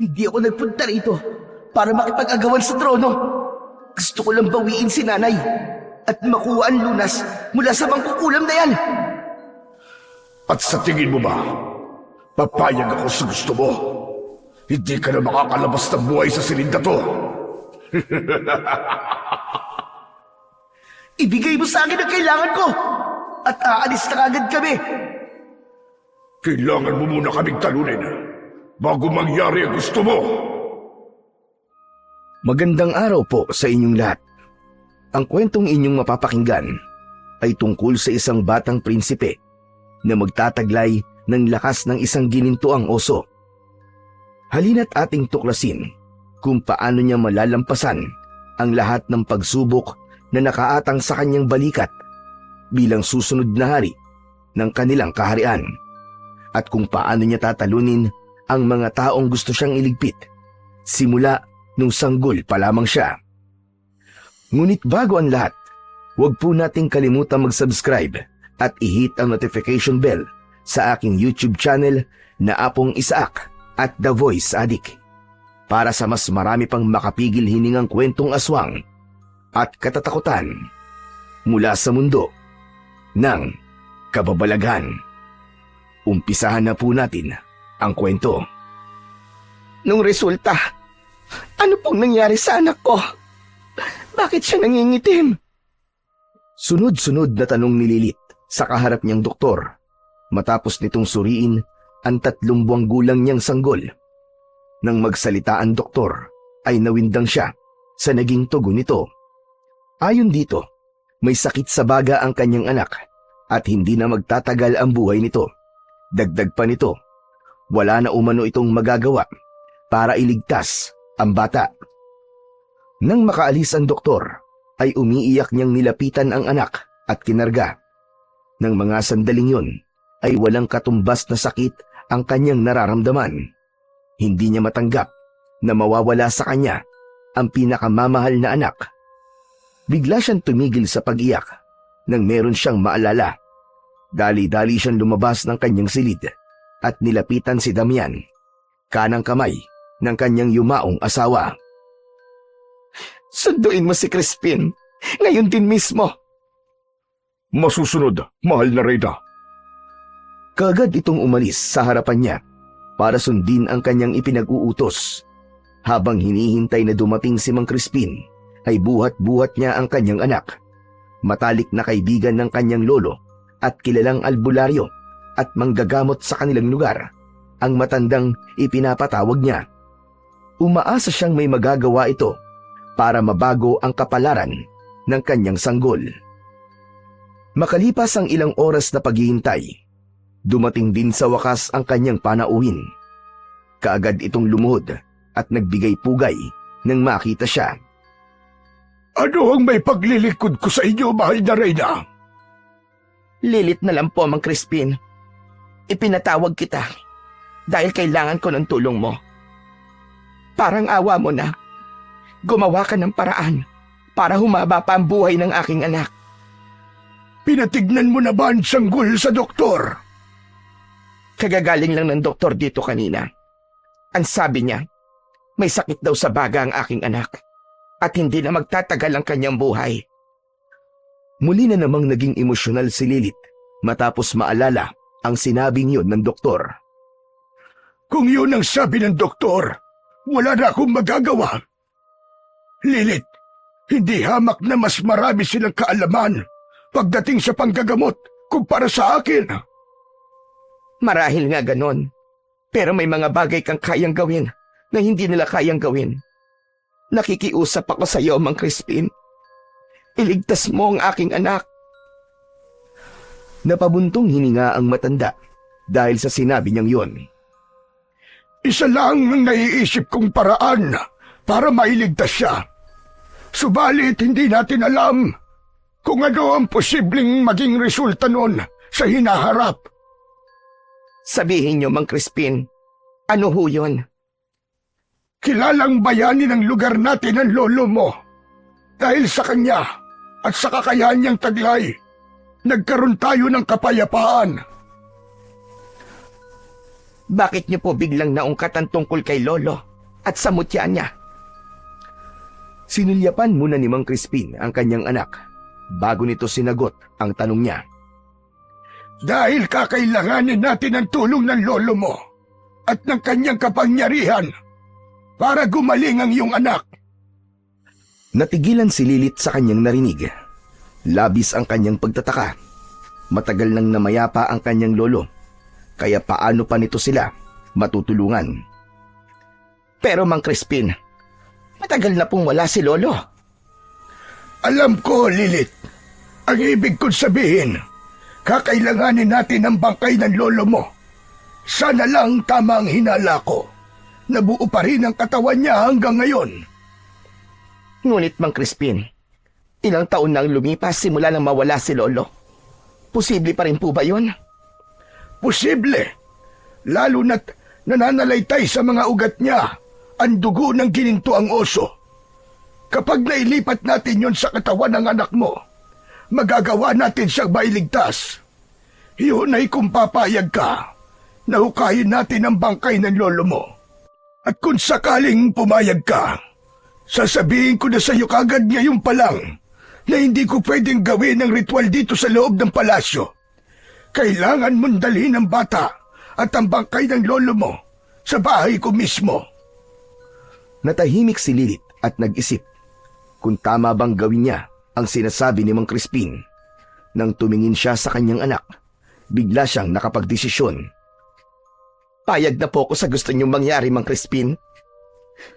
Hindi ako nagpunta rito para makipag-agawan sa trono. Gusto ko lang bawiin si nanay at makuha ang lunas mula sa mangkukulam na yan. At sa tingin mo ba, papayag ako sa gusto mo? Hindi ka na makakalabas ng buhay sa silinda to. Ibigay mo sa akin ang kailangan ko at aalis na kagad kami. Kailangan mo muna kaming talunin bago mangyari ang gusto mo. Magandang araw po sa inyong lahat. Ang kwentong inyong mapapakinggan ay tungkol sa isang batang prinsipe na magtataglay ng lakas ng isang ginintuang oso. Halina't ating tuklasin kung paano niya malalampasan ang lahat ng pagsubok na nakaatang sa kanyang balikat bilang susunod na hari ng kanilang kaharian, at kung paano niya tatalunin ang mga taong gusto siyang iligpit simula nung sanggol pa lamang siya. Ngunit bago ang lahat, huwag po nating kalimutan mag-subscribe at i-hit ang notification bell sa aking YouTube channel na Apong Isaac at The Voice Addict para sa mas marami pang makapigil hiningang kwentong aswang at katatakutan mula sa mundo ng kababalaghan. Umpisahan na po natin ang kwento. Nung resulta, ano pong nangyari sa anak ko? Bakit siya nangingitim? Sunod-sunod na tanong ni Lilith sa kaharap niyang doktor matapos nitong suriin ang 3 buwang gulang niyang sanggol. Nang magsalita ang doktor ay nawindang siya sa naging tugon nito. Ayon dito, may sakit sa baga ang kanyang anak at hindi na magtatagal ang buhay nito. Dagdag pa nito, wala na umano itong magagawa para iligtas ang bata. Nang makaalis ang doktor, ay umiiyak niyang nilapitan ang anak at kinarga. Nang mga sandaling yun, ay walang katumbas na sakit ang kanyang nararamdaman. Hindi niya matanggap na mawawala sa kanya ang pinakamamahal na anak. Bigla siyang tumigil sa pag-iyak nang meron siyang maalala. Dali-dali siyang lumabas ng kanyang silid at nilapitan si Damian, kanang kamay ng kanyang yumaong asawa. Sunduin mo si Crispin, ngayon din mismo. Masusunod, mahal na Reyna. Kaagad itong umalis sa harapan niya para sundin ang kanyang ipinag-uutos. Habang hinihintay na dumating si Mang Crispin, ay buhat-buhat niya ang kanyang anak. Matalik na kaibigan ng kanyang lolo at kilalang albularyo at manggagamot sa kanilang lugar, ang matandang ipinapatawag niya. Umaasa siyang may magagawa ito para mabago ang kapalaran ng kanyang sanggol. Makalipas ang ilang oras na paghihintay, dumating din sa wakas ang kanyang panauhin. Kaagad itong lumuhod at nagbigay pugay nang makita siya. Ano ang may paglilikod ko sa inyo, mahal na Reyna? Lilith na lang po, Mang Crispin. Ipinatawag kita dahil kailangan ko ng tulong mo. Parang awa mo na. Gumawa ka ng paraan para humaba pa ang buhay ng aking anak. Pinatignan mo na ba ang sanggol sa doktor? Kagagaling lang ng doktor dito kanina. Ang sabi niya, may sakit daw sa baga ang aking anak at hindi na magtatagal ang kanyang buhay. Muli na namang naging emosyonal si Lilith matapos maalala ang sinabing yun ng doktor. Kung yun ang sabi ng doktor, wala na akong magagawa. Lilith, hindi hamak na mas marami silang kaalaman pagdating sa panggagamot kumpara sa akin. Marahil nga ganon, pero may mga bagay kang kayang gawin na hindi nila kayang gawin. Nakikiusap ako sa iyo, Mang Crispin. Iligtas mo ang aking anak. Napabuntong hininga ang matanda dahil sa sinabi niyang yun. Isa lang ang naiisip kong paraan para mailigtas siya. Subalit hindi natin alam kung ano ang posibleng maging resulta nun sa hinaharap. Sabihin niyo, Mang Crispin, ano ho yun? Kilalang bayani ng lugar natin ang lolo mo. Dahil sa kanya at sa kakayahan niyang taglay, nagkaroon tayo ng kapayapaan. Bakit niyo po biglang naungkat ang tungkol kay Lolo? at sa mutya niya. Sinulyapan muna ni Mang Crispin ang kanyang anak bago nito sinagot ang tanong niya. Dahil kakailanganin natin ang tulong ng lolo mo at ng kanyang kapangyarihan para gumaling ang iyong anak. Natigilan si Lilit sa kanyang narinig. Labis ang kanyang pagtataka. Matagal nang namayapa ang kanyang lolo, kaya paano pa nito sila matutulungan? Pero Mang Crispin, matagal na pong wala si Lolo. Alam ko, Lilith. Ang ibig kong sabihin, kakailanganin natin ang bangkay ng lolo mo. Sana lang tama ang hinala ko. Nabuo pa rin ang katawan niya hanggang ngayon. Ngunit Mang Crispin, ilang taon nang lumipas simula nang mawala si Lolo. Posible pa rin po ba yun? Posible. Lalo na't nananalaytay sa mga ugat niya ang dugo ng ginintuang oso. Kapag nailipat natin yon sa katawan ng anak mo, magagawa natin siyang mailigtas. Yun ay kung papayag ka, nahukayin natin ang bangkay ng lolo mo. At kung sakaling pumayag ka, sasabihin ko na sa iyo kagad ngayon pa lang na hindi ko pwedeng gawin ang ritual dito sa loob ng palasyo. Kailangan mong dalhin ang bata at ang bangkay ng lolo mo sa bahay ko mismo. Natahimik si Lilit at nag-isip kung tama bang gawin niya ang sinasabi ni Mang Crispin. Nang tumingin siya sa kanyang anak, bigla siyang nakapagdesisyon. Payag na po ako sa gusto niyong mangyari, Mang Crispin.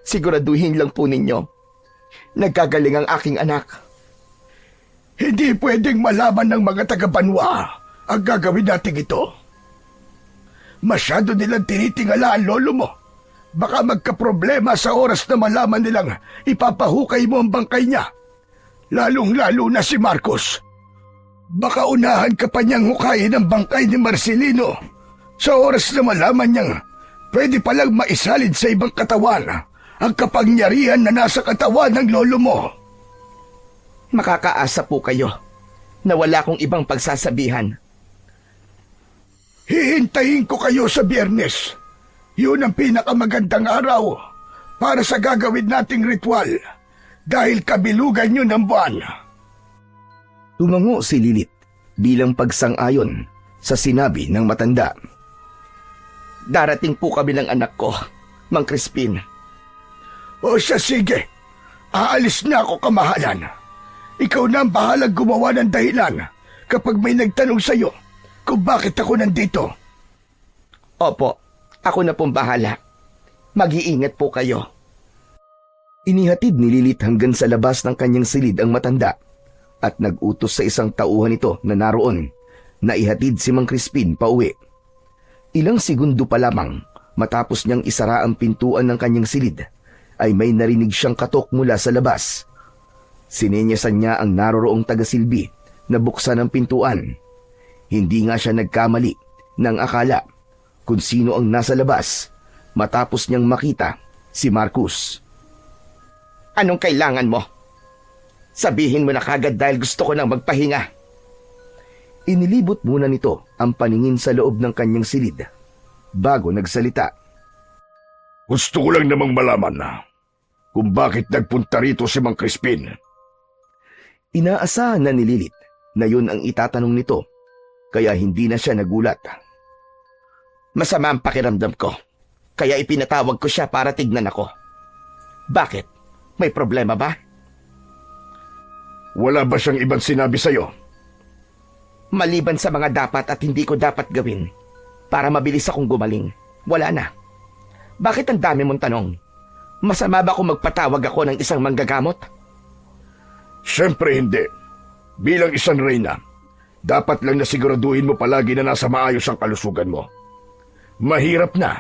Siguraduhin lang po ninyo, nagkagaling ang aking anak. Hindi pwedeng malaman ng mga taga-Banwa ang gagawin natin ito. Masyado nilang tinitingala ang lolo mo. Baka magkaproblema sa oras na malaman nilang ipapahukay mo ang bangkay niya. Lalong-lalo na si Marcos. Baka unahan ka pa niyang hukayin ang bangkay ni Marcelino sa oras na malaman niyang pwede palang maisalid sa ibang katawan ang kapangyarihan na nasa katawan ng lolo mo. Makakaasa po kayo na wala kong ibang pagsasabihan. Hihintayin ko kayo sa Biyernes. Yun ang pinakamagandang araw para sa gagawin nating ritual dahil kabilugan yun ng buwan. Tumango si Lilit bilang pagsang-ayon sa sinabi ng matanda. Darating po kami ng anak ko, Mang Crispin. O siya, sige. Aalis na ako, kamahalan. Ikaw na ang bahalang gumawa ng dahilan kapag may nagtanong sa'yo kung bakit ako nandito. Opo, ako na pong bahala. Mag-iingat po kayo. Inihatid ni Lilit hanggang sa labas ng kanyang silid ang matanda at nag-utos sa isang tauhan nito na naroon na ihatid si Mang Crispin pauwi. Ilang segundo pa lamang matapos niyang isara ang pintuan ng kanyang silid ay may narinig siyang katok mula sa labas. Sinenyasan niya ang naroroong taga-silbi na buksan ang pintuan. Hindi nga siya nagkamali ng akala kung sino ang nasa labas matapos niyang makita si Marcos. Anong kailangan mo? Sabihin mo na kagad dahil gusto ko nang magpahinga. Inilibot muna nito ang paningin sa loob ng kanyang silid bago nagsalita. Gusto ko lang namang malaman na kung bakit nagpunta rito si Mang Crispin. Inaasahan na ni Lilit na yun ang itatanong nito kaya hindi na siya nagulat. Masama ang pakiramdam ko, kaya ipinatawag ko siya para tignan ako. Bakit? May problema ba? Wala ba siyang ibang sinabi sa'yo? Maliban sa mga dapat at hindi ko dapat gawin para mabilis akong gumaling, wala na. Bakit ang dami mong tanong? Masama ba kung magpatawag ako ng isang manggagamot? Siyempre hindi. Bilang isang reyna, dapat lang na siguraduhin mo palagi na nasa maayos ang kalusugan mo. Mahirap na.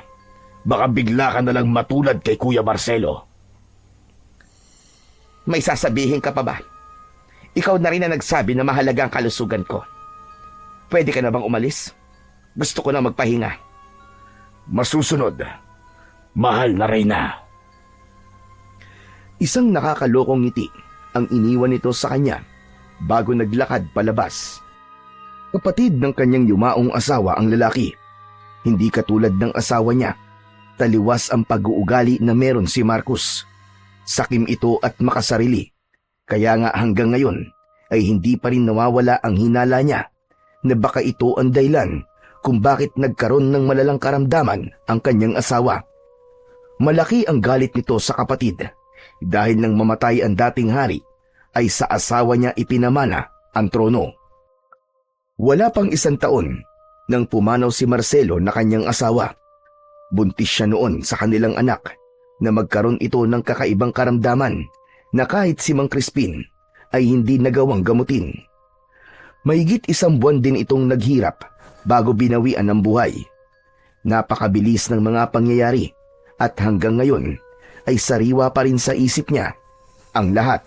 Baka bigla ka na lang matulad kay Kuya Marcelo. May sasabihin ka pa ba? Ikaw na rin na nagsabi na mahalaga ang kalusugan ko. Pwede ka na bang umalis? Gusto ko na magpahinga. Masusunod, mahal na reyna. Isang nakakalokong ngiti ang iniwan nito sa kanya bago naglakad palabas. Kapatid ng kanyang yumaong asawa ang lalaki. Hindi katulad ng asawa niya taliwas ang pag-uugali na meron si Marcos. Sakim ito at makasarili. Kaya nga hanggang ngayon ay hindi pa rin nawawala ang hinala niya na baka ito ang dahilan kung bakit nagkaroon ng malalang karamdaman ang kanyang asawa. Malaki ang galit nito sa kapatid dahil nang mamatay ang dating hari ay sa asawa niya ipinamana ang trono. Wala pang 1 taon nang pumanaw si Marcelo na kanyang asawa. Buntis siya noon sa kanilang anak na magkaroon ito ng kakaibang karamdaman na kahit si Mang Crispin ay hindi nagawang gamutin. Mahigit 1 buwan din itong naghirap bago binawian ng buhay. Napakabilis ng mga pangyayari at hanggang ngayon ay sariwa pa rin sa isip niya ang lahat.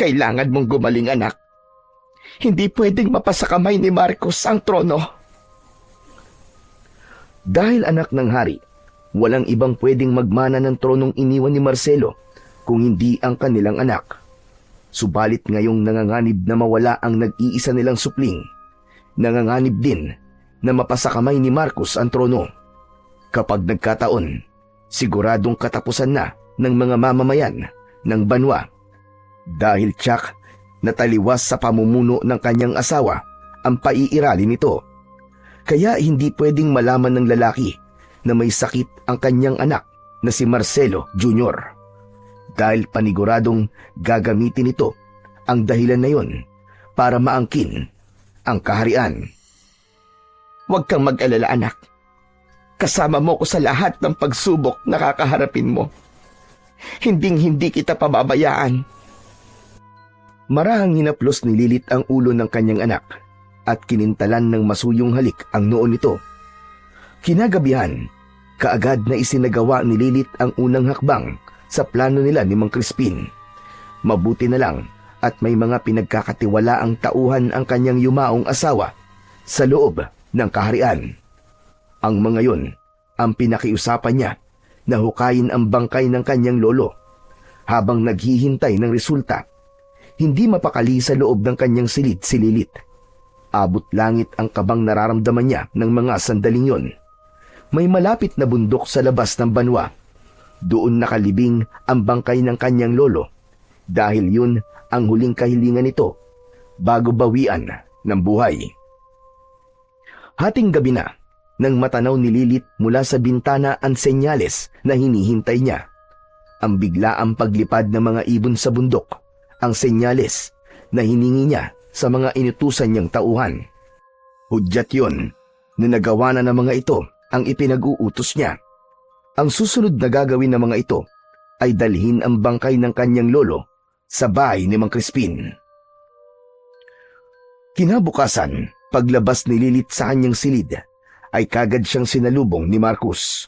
Kailangan mong gumaling, anak. Hindi pwedeng mapasakamay ni Marcos ang trono. Dahil anak ng hari, walang ibang pwedeng magmana ng tronong iniwan ni Marcelo kung hindi ang kanilang anak. Subalit ngayong nanganganib na mawala ang nag-iisa nilang supling, nanganganib din na mapasakamay ni Marcos ang trono. Kapag nagkataon, siguradong katapusan na ng mga mamamayan ng banwa. Dahil tiyak na taliwas sa pamumuno ng kanyang asawa ang paiirali nito. Kaya hindi pwedeng malaman ng lalaki na may sakit ang kanyang anak na si Marcelo Jr. Dahil paniguradong gagamitin ito ang dahilan na yon para maangkin ang kaharian. Huwag kang mag-alala, anak. Kasama mo ko sa lahat ng pagsubok na kakaharapin mo. Hinding-hindi kita pababayaan. Marahang hinaplos ni Lilith ang ulo ng kanyang anak at kinintalan ng masuyong halik ang noo nito. Kinagabihan, kaagad na isinagawa ni Lilith ang unang hakbang sa plano nila ni Mang Crispin. Mabuti na lang at may mga pinagkakatiwalaang tauhan ang kanyang yumaong asawa sa loob ng kaharian. Ang mga yon ang pinakiusapan niya na hukayin ang bangkay ng kanyang lolo habang naghihintay ng resulta. Hindi mapakali sa loob ng kanyang silid si Lilith. Abot langit ang kabang nararamdaman niya ng mga sandaling yon. May malapit na bundok sa labas ng banwa. Doon nakalibing ang bangkay ng kanyang lolo dahil yun ang huling kahilingan nito bago bawian ng buhay. Hating gabi na nang matanaw ni Lilith mula sa bintana ang senyales na hinihintay niya. Ang biglaang paglipad ng mga ibon sa bundok, ang senyales na hiningi niya sa mga inutusan niyang tauhan. Hudyat yon na nagawa na ng mga ito ang ipinag-uutos niya. Ang susunod na gagawin ng mga ito ay dalhin ang bangkay ng kanyang lolo sa bahay ni Mang Crispin. Kinabukasan, paglabas ni Lilith sa kanyang silid, ay kagad siyang sinalubong ni Marcos.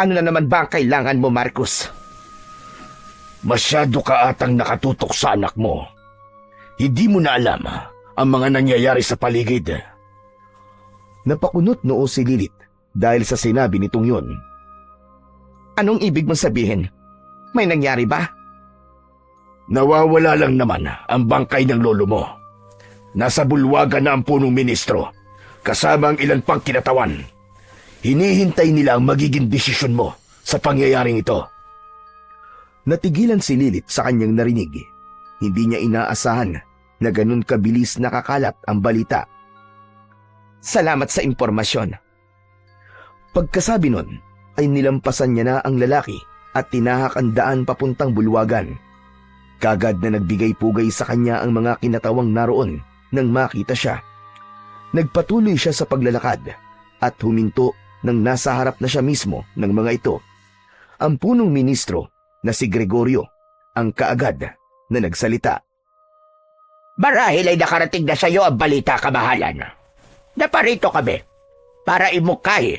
Ano na naman ba ang kailangan mo, Marcos? Masyado ka atang nakatutok sa anak mo. Hindi mo na alam ang mga nangyayari sa paligid. Napakunot noo si Lilith dahil sa sinabi nitong yun. Anong ibig mong sabihin? May nangyari ba? Nawawala lang naman ang bangkay ng lolo mo. Nasa bulwagan na ang punong ministro, kasama ang ilan pang kinatawan. Hinihintay nila ang magiging desisyon mo sa pangyayaring ito. Natigilan si Lilith sa kanyang narinig. Hindi niya inaasahan na ganun kabilis nakakalat ang balita. Salamat sa impormasyon. Pagkasabi nun, ay nilampasan niya na ang lalaki at tinahak ang daan papuntang bulwagan. Kagad na nagbigay pugay sa kanya ang mga kinatawang naroon nang makita siya. Nagpatuloy siya sa paglalakad at huminto nang nasa harap na siya mismo ng mga ito. Ang punong ministro na si Gregorio ang kaagad na nagsalita. Marahil ay nakarating na sa iyo ang balita, kamahalan. Naparito kami para imukay,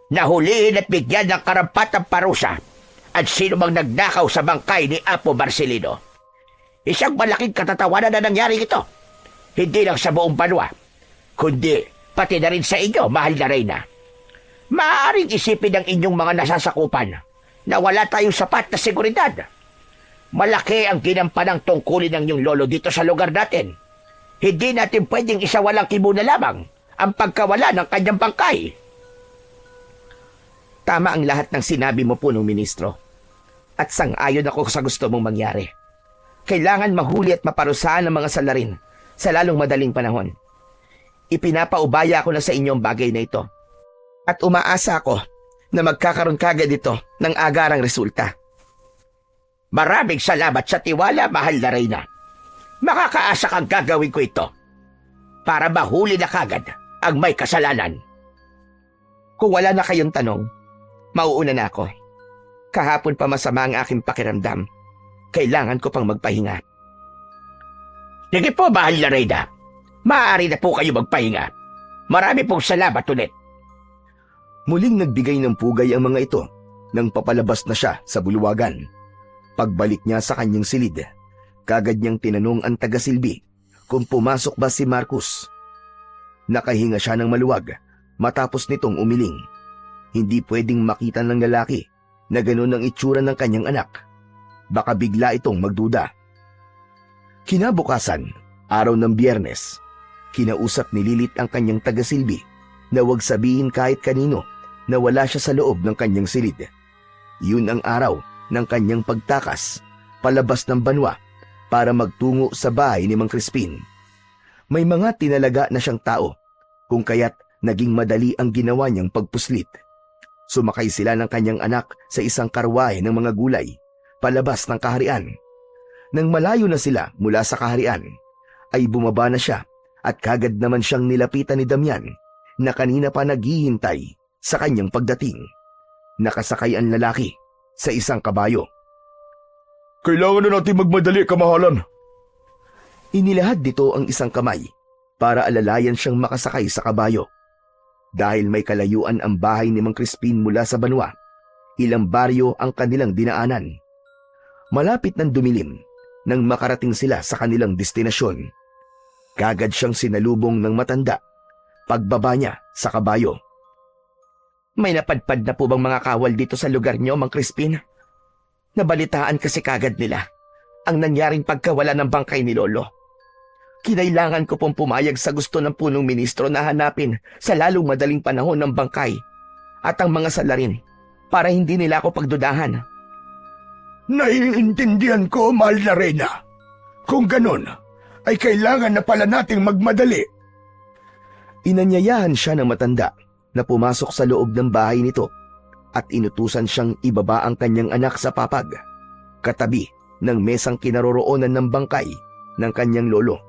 nahulihin at bigyan ng karampatang parusa at sino mang nagnakaw sa bangkay ni Apo Marcelino. Isang malaking katatawanan na nangyari ito. Hindi lang sa buong banwa, kundi pati na rin sa inyo, mahal na Reyna. Maaaring isipin ng inyong mga nasasakupan na wala tayong sapat na seguridad. Malaki ang ginampanang tungkulin ng inyong lolo dito sa lugar natin. Hindi natin pwedeng isawalang kibo na lamang ang pagkawala ng kanyang bangkay. Tama ang lahat ng sinabi mo, punong ministro. At sang-ayon ako sa gusto mong mangyari. Kailangan mahuli at maparusahan ang mga salarin sa lalong madaling panahon. Ipinapaubaya ko na sa inyo ang bagay na ito. At umaasa ako na magkakaroon kagad ito ng agarang resulta. Maraming salamat sa tiwala, mahal na Reyna. Makakaasa kang gagawin ko ito para mahuli na kagad ang may kasalanan. Kung wala na kayong tanong, mauuna na ako. Kahapon pa masama ang aking pakiramdam. Kailangan ko pang magpahinga. Sige po, mahal na Reyna. Maaari na po kayo magpahinga. Marami pong salamat ulit. Muling nagbigay ng pugay ang mga ito nang papalabas na siya sa bulwagan. Pagbalik niya sa kanyang silid, kagad niyang tinanong ang taga-silbi kung pumasok ba si Marcus. Nakahinga siya ng maluwag matapos nitong umiling. Hindi pwedeng makita ng lalaki na ganun ang itsura ng kanyang anak. Baka bigla itong magduda. Kinabukasan, araw ng Biyernes, kinausap ni Lilith ang kanyang taga-silbi na huwag sabihin kahit kanino na wala siya sa loob ng kanyang silid. Yun ang araw ng kanyang pagtakas palabas ng banwa para magtungo sa bahay ni Mang Crispin. May mga tinalaga na siyang tao, kung kaya't naging madali ang ginawa niyang pagpuslit. Sumakay sila ng kanyang anak sa isang karwahe ng mga gulay palabas ng kaharian. Nang malayo na sila mula sa kaharian, ay bumaba na siya at kagad naman siyang nilapitan ni Damian na kanina pa naghihintay sa kanyang pagdating. Nakasakay ang lalaki sa isang kabayo. Kailangan na natin magmadali, kamahalan. Inilahad dito ang isang kamay para alalayan siyang makasakay sa kabayo. Dahil may kalayuan ang bahay ni Mang Crispin mula sa banwa, ilang baryo ang kanilang dinaanan. Malapit ng dumilim nang makarating sila sa kanilang destinasyon. Kagad siyang sinalubong ng matanda pagbaba niya sa kabayo. May napadpad na po bang mga kawal dito sa lugar niyo, Mang Crispin? Nabalitaan kasi kagad nila ang nangyaring pagkawala ng bangkay ni Lolo. Kinailangan ko pong pumayag sa gusto ng punong ministro na hanapin sa lalong madaling panahon ng bangkay at ang mga salarin para hindi nila ako pagdudahan. Naiintindihan ko, mahal na Reyna. Kung ganon, ay kailangan na pala nating magmadali. Inanyayahan siya ng matanda na pumasok sa loob ng bahay nito at inutusan siyang ibaba ang kanyang anak sa papag, katabi ng mesang kinaroroonan ng bangkay ng kanyang lolo.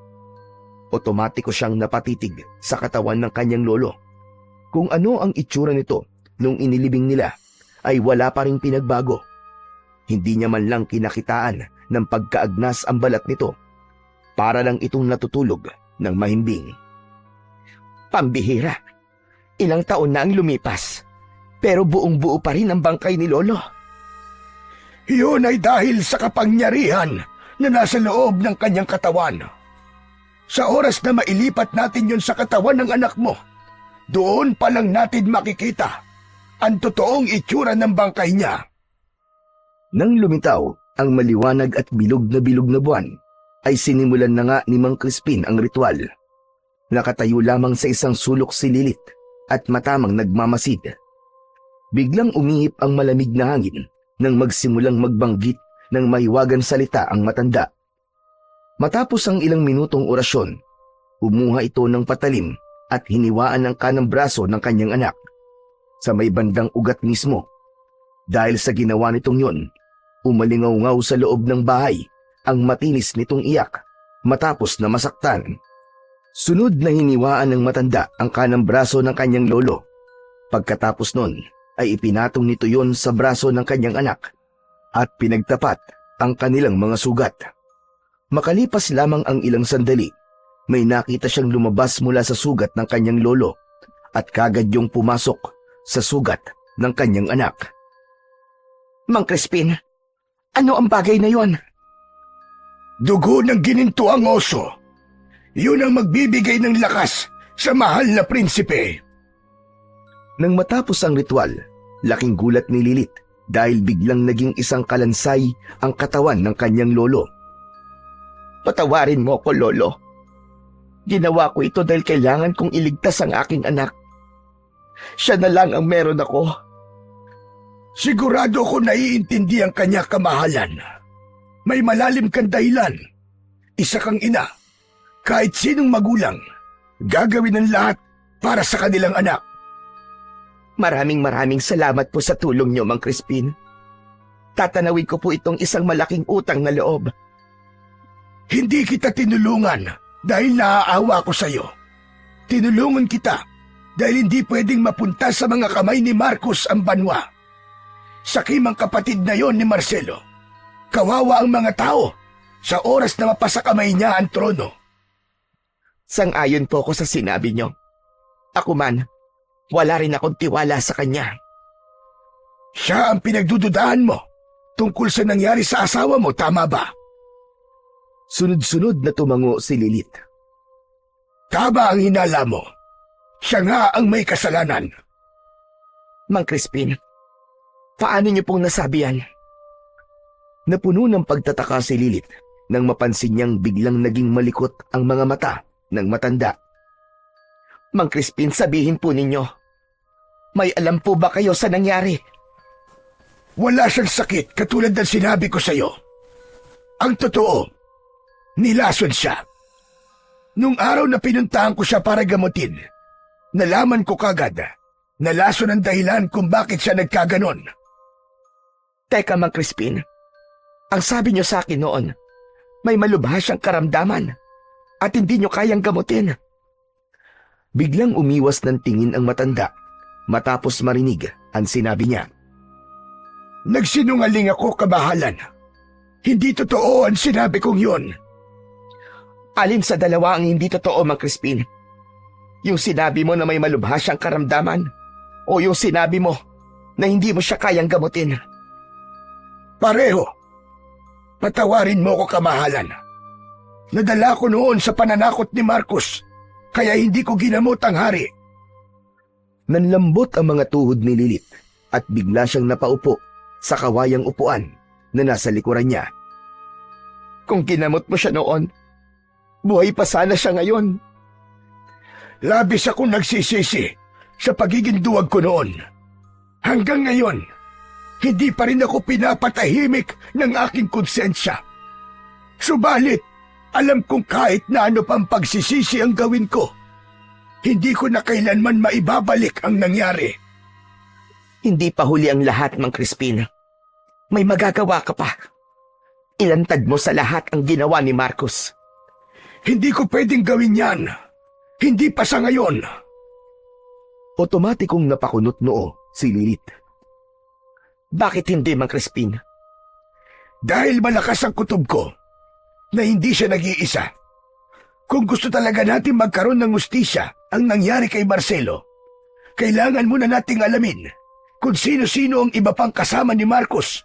Otomatiko siyang napatitig sa katawan ng kanyang lolo. Kung ano ang itsura nito nung inilibing nila ay wala pa ring pinagbago. Hindi niya man lang kinakitaan ng pagkaagnas ang balat nito. Para lang itong natutulog ng mahimbing. Pambihira. Ilang taon na ang lumipas, pero buong-buo pa rin ang bangkay ni Lolo. Iyon ay dahil sa kapangyarihan na nasa loob ng kanyang katawan. Sa oras na mailipat natin yon sa katawan ng anak mo, doon pa lang natin makikita ang totoong itsura ng bangkay niya. Nang lumitaw ang maliwanag at bilog na buwan, ay sinimulan na nga ni Mang Crispin ang ritual. Nakatayo lamang sa isang sulok si Lilith at matamang nagmamasid. Biglang umihip ang malamig na hangin nang magsimulang magbanggit ng mahiwagang salita ang matanda. Matapos ang ilang minutong orasyon, umuha ito ng patalim at hiniwaan ang kanang braso ng kanyang anak sa may bandang ugat mismo. Dahil sa ginawa nitong yon, umalingaw-ngaw sa loob ng bahay ang matinis nitong iyak matapos na masaktan. Sunod na hiniwaan ng matanda ang kanang braso ng kanyang lolo. Pagkatapos nun ay ipinatong nito yon sa braso ng kanyang anak at pinagtapat ang kanilang mga sugat. Makalipas lamang ang ilang sandali, may nakita siyang lumabas mula sa sugat ng kanyang lolo at kagad yung pumasok sa sugat ng kanyang anak. Mang Crispin, ano ang bagay na yon? Dugo ng ginintuang oso. Yun ang magbibigay ng lakas sa mahal na prinsipe. Nang matapos ang ritual, laking gulat ni Lilith dahil biglang naging isang kalansay ang katawan ng kanyang lolo. Patawarin mo ko, Lolo. Ginawa ko ito dahil kailangan kong iligtas ang aking anak. Siya na lang ang meron ako. Sigurado ko naiintindi ang kanya kamahalan. May malalim kang dahilan. Isa kang ina. Kahit sinong magulang, gagawin ang lahat para sa kanilang anak. Maraming salamat po sa tulong niyo, Mang Crispin. Tatanawin ko po itong isang malaking utang na loob. Hindi kita tinulungan dahil naaawa ko sa iyo. Tinulungan kita dahil hindi pwedeng mapunta sa mga kamay ni Marcos ang banwa. Sakim ang kapatid na yon ni Marcelo. Kawawa ang mga tao sa oras na mapasa kamay niya ang trono. Sang-ayon po ako sa sinabi niyo. Ako man, wala rin akong tiwala sa kanya. Siya ang pinagdududahan mo tungkol sa nangyari sa asawa mo, tama ba? Sunod-sunod na tumango si Lilith. Tama ang hinala mo. Siya nga ang may kasalanan. Mang Crispin, paano niyo pong nasabi yan? Napuno ng pagtataka si Lilith nang mapansin niyang biglang naging malikot ang mga mata ng matanda. Mang Crispin, sabihin po ninyo, may alam po ba kayo sa nangyari? Wala siyang sakit katulad ng sinabi ko sa iyo. Ang totoo, nilason siya. Nung araw na pinuntahan ko siya para gamutin, nalaman ko kagad na lason ang dahilan kung bakit siya nagkaganon. Teka, Mang Crispin, ang sabi niyo sa akin noon, may malubha siyang karamdaman at hindi niyo kayang gamutin. Biglang umiwas ng tingin ang matanda matapos marinig ang sinabi niya. Nagsinungaling ako, kamahalan. Hindi totoo ang sinabi kong yun. Alin sa dalawa ang hindi totoo, Mang Crispin? Yung sinabi mo na may malubha siyang karamdaman o yung sinabi mo na hindi mo siya kayang gamutin? Pareho. Patawarin mo ko, kamahalan. Nadala ko noon sa pananakot ni Marcos, kaya hindi ko ginamot ang hari. Nanlambot ang mga tuhod ni Lilith at bigla siyang napaupo sa kawayang upuan na nasa likuran niya. Kung ginamot mo siya noon, buhay pa sana siya ngayon. Labis akong nagsisisi sa pagiging duwag ko noon. Hanggang ngayon, hindi pa rin ako pinapatahimik ng aking konsensya. Subalit, alam kong kahit na ano pang pagsisisi ang gawin ko, hindi ko na kailanman maibabalik ang nangyari. Hindi pa huli ang lahat, Mang Crispin. May magagawa ka pa. Ilantad mo sa lahat ang ginawa ni Marcos. Hindi ko pwedeng gawin yan. Hindi pa sa ngayon. Otomatikong napakunot noo si Lilith. Bakit hindi, Mang Crispin? Dahil malakas ang kutob ko na hindi siya nag-iisa. Kung gusto talaga natin magkaroon ng hustisya ang nangyari kay Marcelo, kailangan muna nating alamin kung sino-sino ang iba pang kasama ni Marcos.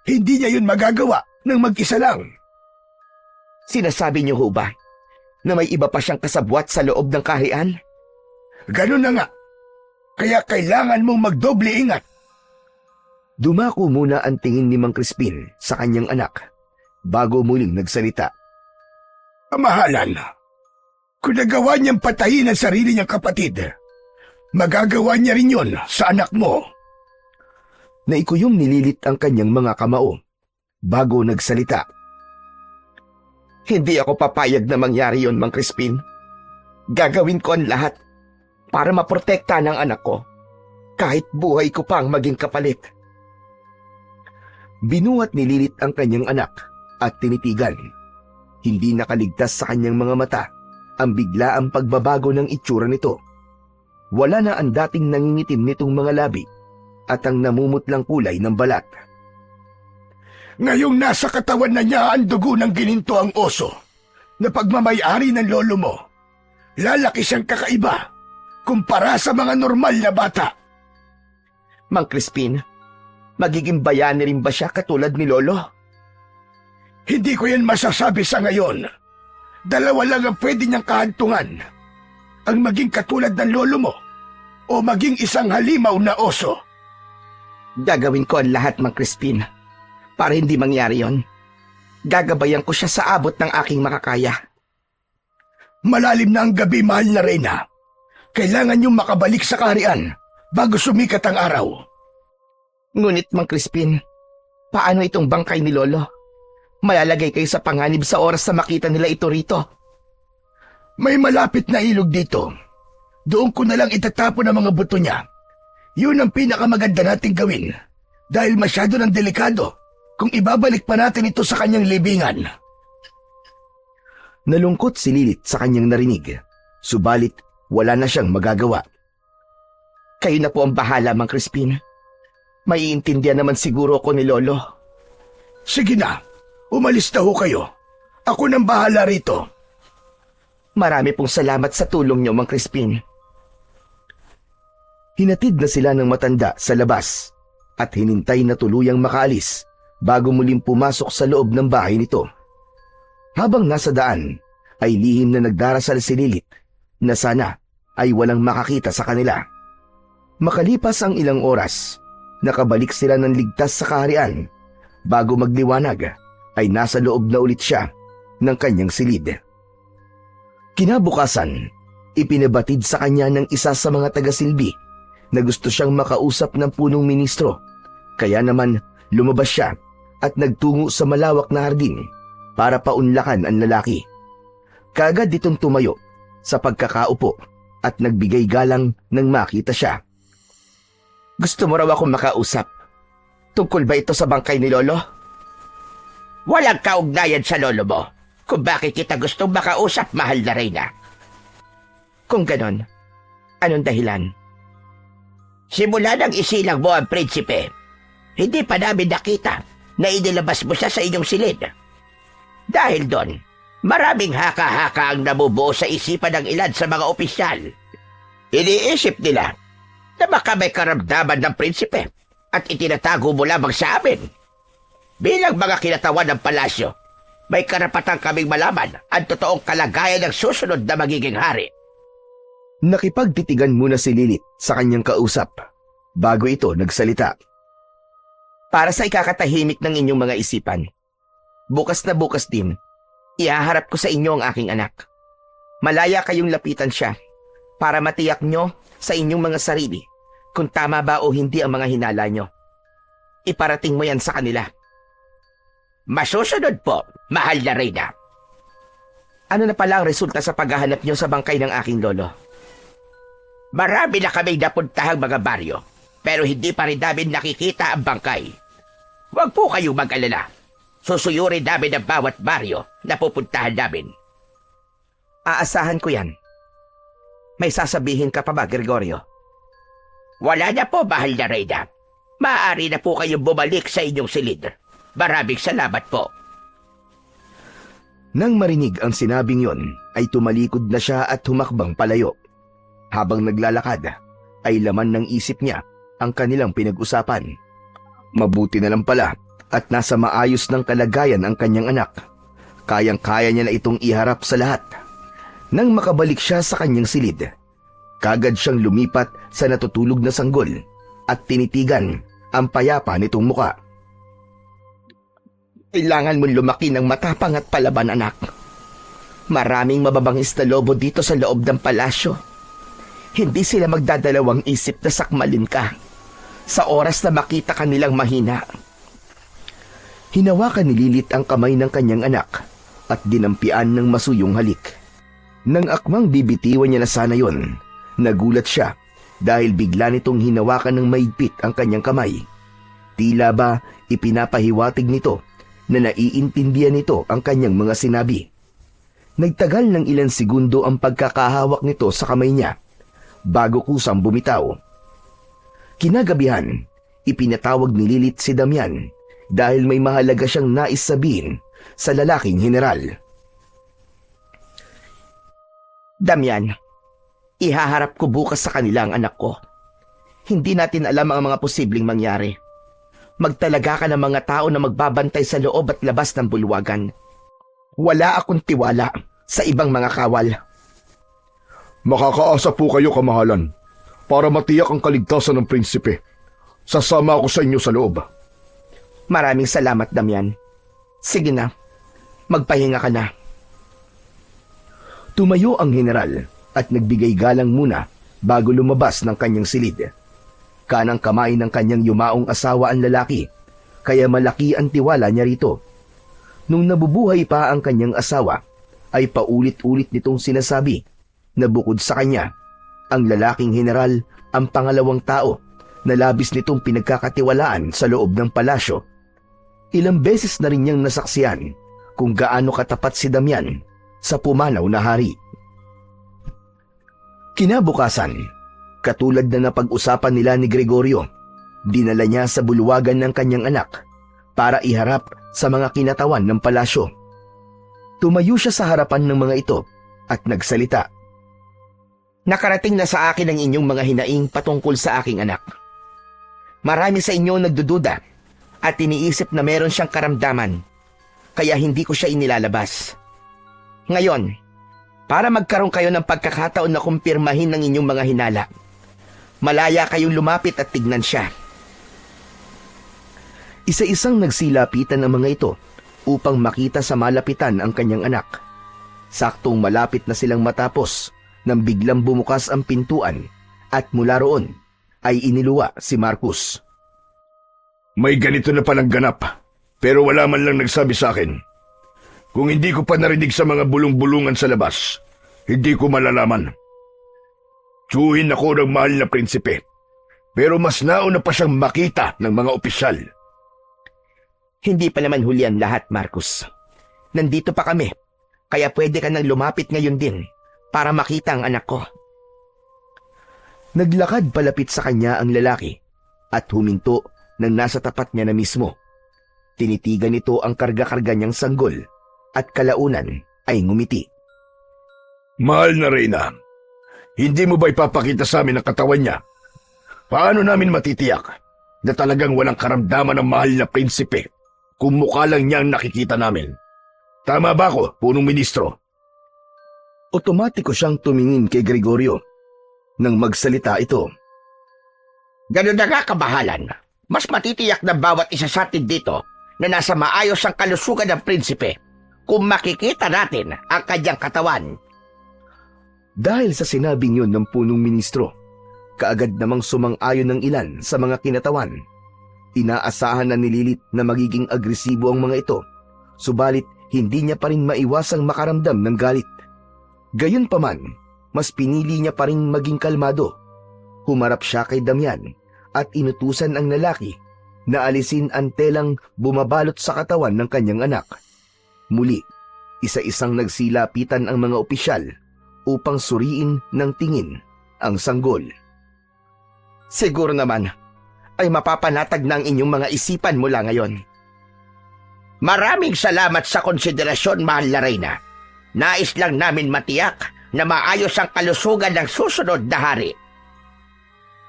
Hindi niya yun magagawa ng mag-isa lang. Sinasabi niyo ho ba na may iba pa siyang kasabwat sa loob ng kaharian? Ganun na nga. Kaya kailangan mong magdoble ingat. Dumako muna ang tingin ni Mang Crispin sa kanyang anak bago muling nagsalita. Kamahalan, kung nagawa niyang patayin ang sarili niyang kapatid, magagawa niya rin yun sa anak mo. Naikuyom ni Lilith ang kanyang mga kamao bago nagsalita. Hindi ako papayag na mangyari yon, Mang Crispin. Gagawin ko ang lahat para maprotekta ng anak ko, kahit buhay ko pang maging kapalit. Binuhat ni Lilith ang kanyang anak at tinitigan. Hindi nakaligtas sa kanyang mga mata ang biglaang pagbabago ng itsura nito. Wala na ang dating nangingitim nitong mga labi at ang namumutlang kulay ng balat. Ngayong nasa katawan na niya ang dugo ng gininto ang oso na pagmamayari ng lolo mo, lalaki siyang kakaiba kumpara sa mga normal na bata. Mang Crispin, magiging bayani rin ba siya katulad ni Lolo? Hindi ko yan masasabi sa ngayon. Dalawa lang ang pwede niyang kahantungan. Ang maging katulad ng lolo mo o maging isang halimaw na oso. Gagawin ko ang lahat, Mang Crispin, para hindi mangyari yon. Gagabayan ko siya sa abot ng aking makakaya. Malalim na ang gabi, mahal na Reyna. Kailangan niyong makabalik sa kaharian bago sumikat ang araw. Ngunit, Mang Crispin, paano itong bangkay ni Lolo? Malalagay kayo sa panganib sa oras na makita nila ito rito. May malapit na ilog dito. Doon ko na lang itatapon ang mga buto niya. Yun ang pinakamaganda nating gawin. Dahil masyado ng delikado kung ibabalik pa natin ito sa kanyang libingan. Nalungkot si Lilith sa kanyang narinig, subalit wala na siyang magagawa. Kayo na po ang bahala, Mang Crispin. Maiintindihan naman siguro ko ni Lolo. Sige na, umalis na ho kayo. Ako nang bahala rito. Marami pong salamat sa tulong niyo, Mang Crispin. Hinatid na sila ng matanda sa labas at hinintay na tuluyang makaalis bago muling pumasok sa loob ng bahay nito. Habang nasa daan, ay lihim na nagdarasal si Lilith na sana ay walang makakita sa kanila. Makalipas ang ilang oras, nakabalik sila ng ligtas sa kaharian. Bago magliwanag, ay nasa loob na ulit siya ng kanyang silid. Kinabukasan, ipinabatid sa kanya ng isa sa mga taga-silbi na gusto siyang makausap ng punong ministro. Kaya naman lumabas siya at nagtungo sa malawak na hardin para paunlakan ang lalaki. Kaagad ditong tumayo sa pagkakaupo at nagbigay galang nang makita siya. Gusto mo raw akong makausap? Tungkol ba ito sa bangkay ni Lolo? Walang kaugnayan sa lolo mo kung bakit kita gustong makausap, mahal na Reyna. Kung ganon, anong dahilan? Simula nang isilang mo ang prinsipe, hindi pa namin nakita na inilabas mo siya sa inyong silid. Dahil doon, maraming haka-haka ang nabubuo sa isipan ng ilan sa mga opisyal. Iniisip nila na baka may karamdaman ng prinsipe at itinatago mo lamang sa amin. Bilang mga kinatawan ng palasyo, may karapatan kaming malaman ang totoong kalagayan ng susunod na magiging hari. Nakipagtitigan muna si Lilith sa kanyang kausap bago ito nagsalita. Para sa ikakatahimik ng inyong mga isipan, bukas na bukas din, ihaharap ko sa inyo ang aking anak. Malaya kayong lapitan siya para matiyak nyo sa inyong mga sarili kung tama ba o hindi ang mga hinala nyo. Iparating mo yan sa kanila. Masusunod po, mahal na Reyna. Ano na pala ang resulta sa paghahanap nyo sa bangkay ng aking lolo? Marami na kaming napuntahang mga baryo, pero hindi pa rin namin nakikita ang bangkay. Huwag po kayong mag-alala. Susuyurin namin ang bawat baryo na pupuntahan namin. Aasahan ko yan. May sasabihin ka pa ba, Gregorio? Wala na po, mahal na Reyna. Maaari na po kayong bumalik sa inyong silid. Maraming salamat po. Nang marinig ang sinabing yon, ay tumalikod na siya at humakbang palayo. Habang naglalakad, ay laman ng isip niya ang kanilang pinag-usapan. Mabuti na lang pala at nasa maayos ng kalagayan ang kanyang anak. Kayang-kaya niya na itong iharap sa lahat. Nang makabalik siya sa kanyang silid, kagad siyang lumipat sa natutulog na sanggol at tinitigan ang payapa nitong muka. Kailangan mong lumaki ng matapang at palaban, anak. Maraming mababangis na lobo dito sa loob ng palasyo. Hindi sila magdadalawang isip na sakmalin ka sa oras na makita ka nilang mahina. Hinawakan ni Lilith ang kamay ng kanyang anak at dinampian ng masuyong halik. Nang akmang bibitiwan niya na sana yon, nagulat siya dahil bigla nitong hinawakan ng maigpit ang kanyang kamay. Tila ba ipinapahiwatig nito na naiintindihan nito ang kanyang mga sinabi. Nagtagal ng ilang segundo ang pagkakahawak nito sa kamay niya bago kusang bumitaw. Kinagabihan, ipinatawag ni Lilith si Damian dahil may mahalaga siyang nais sabihin sa lalaking general. Damian, ihaharap ko bukas sa kanila ang anak ko. Hindi natin alam ang mga posibleng mangyari. Magtalaga ka ng mga tao na magbabantay sa loob at labas ng bulwagan. Wala akong tiwala sa ibang mga kawal. Makakaasa po kayo, kamahalan, para matiyak ang kaligtasan ng prinsipe. Sasama ako sa inyo sa loob. Maraming salamat, Damian. Sige na, magpahinga ka na. Tumayo ang general at nagbigay galang muna bago lumabas ng kanyang silid. Kanang kamay ng kanyang yumaong asawa ang lalaki, kaya malaki ang tiwala niya rito. Nung nabubuhay pa ang kanyang asawa, ay paulit-ulit nitong sinasabi na bukod sa kanya, ang lalaking general ang pangalawang tao na labis nitong pinagkakatiwalaan sa loob ng palasyo. Ilang beses na rin niyang nasaksiyan kung gaano katapat si Damian sa pumanaw na hari. Kinabukasan, katulad na napag-usapan nila ni Gregorio, dinala niya sa bulwagan ng kanyang anak para iharap sa mga kinatawan ng palasyo. Tumayo siya sa harapan ng mga ito at nagsalita. Nakarating na sa akin ang inyong mga hinaing patungkol sa aking anak. Marami sa inyo nagdududa at iniisip na meron siyang karamdaman, kaya hindi ko siya inilalabas. Ngayon, para magkaroon kayo ng pagkakataon na kumpirmahin ng inyong mga hinala, malaya kayong lumapit at tignan siya. Isa-isang nagsilapitan ang mga ito upang makita sa malapitan ang kanyang anak. Saktong malapit na silang matapos nang biglang bumukas ang pintuan at mula roon ay iniluwa si Marcus. May ganito na palang ganap, pero wala man lang nagsabi sa akin. Kung hindi ko pa narinig sa mga bulong-bulungan sa labas, hindi ko malalaman. Tiyuhin ako ng mahal na prinsipe, pero mas nauna pa siyang makita ng mga opisyal. Hindi pa naman huli ang lahat, Marcus. Nandito pa kami, kaya pwede ka nang lumapit ngayon din para makita ang anak ko. Naglakad palapit sa kanya ang lalaki at huminto nang nasa tapat niya na mismo. Tinitigan nito ang karga-karga niyang sanggol at kalaunan ay ngumiti. Mahal na Reyna, hindi mo ba ipapakita sa amin ang katawan niya? Paano namin matitiyak na talagang walang karamdaman ng mahal na prinsipe kung mukha lang niya ang nakikita namin? Tama ba ako, punong ministro? Otomatiko siyang tumingin kay Gregorio. Nang magsalita ito, Ganun na nga, kabahalan. Mas matitiyak na bawat isa sa atin dito na nasa maayos ang kalusugan ng prinsipe kung makikita natin ang kanyang katawan. dahil sa sinabing yun ng punong ministro, kaagad namang sumang-ayon ng ilan sa mga kinatawan. Inaasahan na ni Lilith na magiging agresibo ang mga ito, subalit hindi niya pa rin maiwasang makaramdam ng galit. Gayunpaman, mas pinili niya pa rin maging kalmado. Humarap siya kay Damian at inutusan ang lalaki na alisin ang telang bumabalot sa katawan ng kanyang anak. Muli, isa-isang nagsilapitan ang mga opisyal upang suriin ng tingin ang sanggol. Siguro naman ay mapapanatag na ang inyong mga isipan mula ngayon. Maraming salamat sa konsiderasyon, mahal na Reyna. Nais lang namin matiyak na maayos ang kalusugan ng susunod na hari.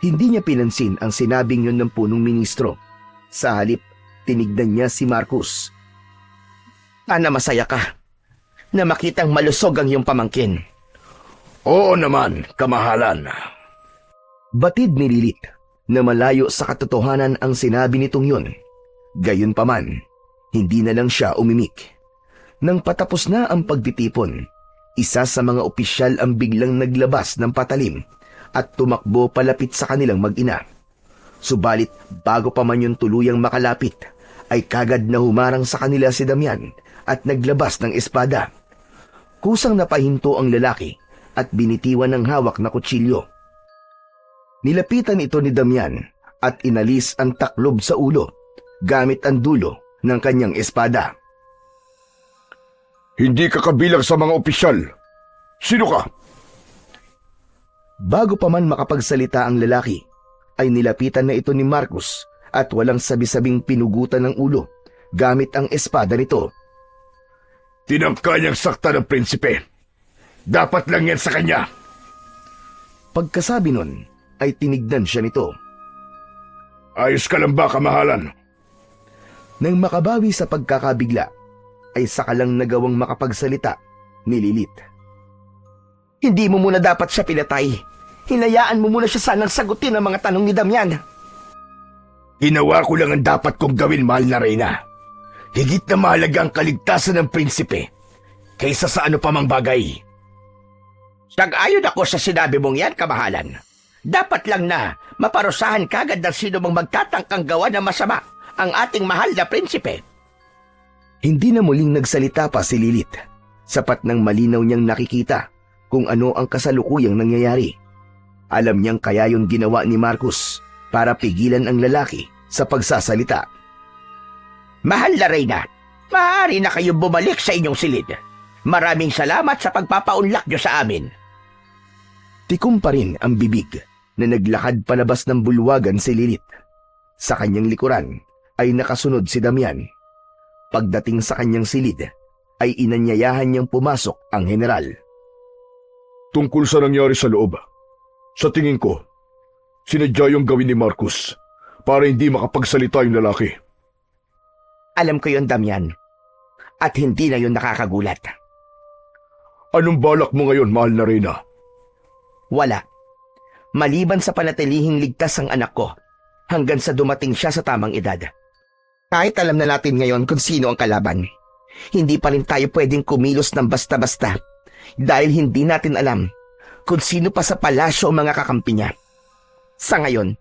Hindi niya pinansin ang sinabing yun ng punong ministro. Sa halip, tinignan niya si Marcus. Sana masaya ka na makitang malusog ang iyong pamangkin. Oo naman, kamahalan. Batid ni Lilith na malayo sa katotohanan ang sinabi nitong yun. Gayunpaman, hindi na lang siya umimik. Nang patapos na ang pagtitipon, isa sa mga opisyal ang biglang naglabas ng patalim at tumakbo palapit sa kanilang mag-ina. Subalit bago pa man yung tuluyang makalapit, ay kagad na humarang sa kanila si Damian at naglabas ng espada. Kusang napahinto ang lalaki at binitiwan ng hawak na kutsilyo. Nilapitan ito ni Damian at inalis ang taklob sa ulo gamit ang dulo ng kanyang espada. Hindi ka kabilang sa mga opisyal. Sino ka? Bago pa man makapagsalita ang lalaki, ay nilapitan na ito ni Marcus at walang sabi-sabing pinugutan ng ulo gamit ang espada nito. Tinangka niyang sakta ng prinsipe. Dapat lang yan sa kanya. Pagkasabi nun, ay tinignan siya nito. Ayos ka lang ba, kamahalan? Nang makabawi sa pagkakabigla, ay saka lang nagawang makapagsalita ni Lilith. Hindi mo muna dapat siya pinatay. Hinayaan mo muna siya sanang sagutin ang mga tanong ni Damian. Ginawa ko lang ang dapat kong gawin, mahal na Reyna. Higit na mahalaga ang kaligtasan ng prinsipe kaysa sa ano pa mang bagay. Nag-ayon ako sa sinabi mong yan, kamahalan. Dapat lang na maparusahan kagad ng sino mang magtatangkang gawa ng masama ang ating mahal na prinsipe. Hindi na muling nagsalita pa si Lilith. Sapat ng malinaw niyang nakikita kung ano ang kasalukuyang nangyayari. Alam niyang kaya yun ginawa ni Marcus para pigilan ang lalaki sa pagsasalita. Mahal na Reyna, maaari na kayong bumalik sa inyong silid. Maraming salamat sa pagpapaunlak niyo sa amin. Tikom pa rin ang bibig na naglakad palabas ng bulwagan si Lilith. Sa kanyang likuran ay nakasunod si Damian. Pagdating sa kanyang silid ay inanyayahan niyang pumasok ang general. Tungkol sa nangyari sa loob, sa tingin ko, sinadya yung gawin ni Marcus para hindi makapagsalita yung lalaki. Alam ko yon, Damian. At hindi na yon nakakagulat. Anong balak mo ngayon, mahal na Reyna? Wala. Maliban sa panatilihing ligtas ang anak ko hanggang sa dumating siya sa tamang edad. Kahit alam na natin ngayon kung sino ang kalaban, hindi pa rin tayo pwedeng kumilos ng basta-basta dahil hindi natin alam kung sino pa sa palasyo ang mga kakampi niya. Sa ngayon,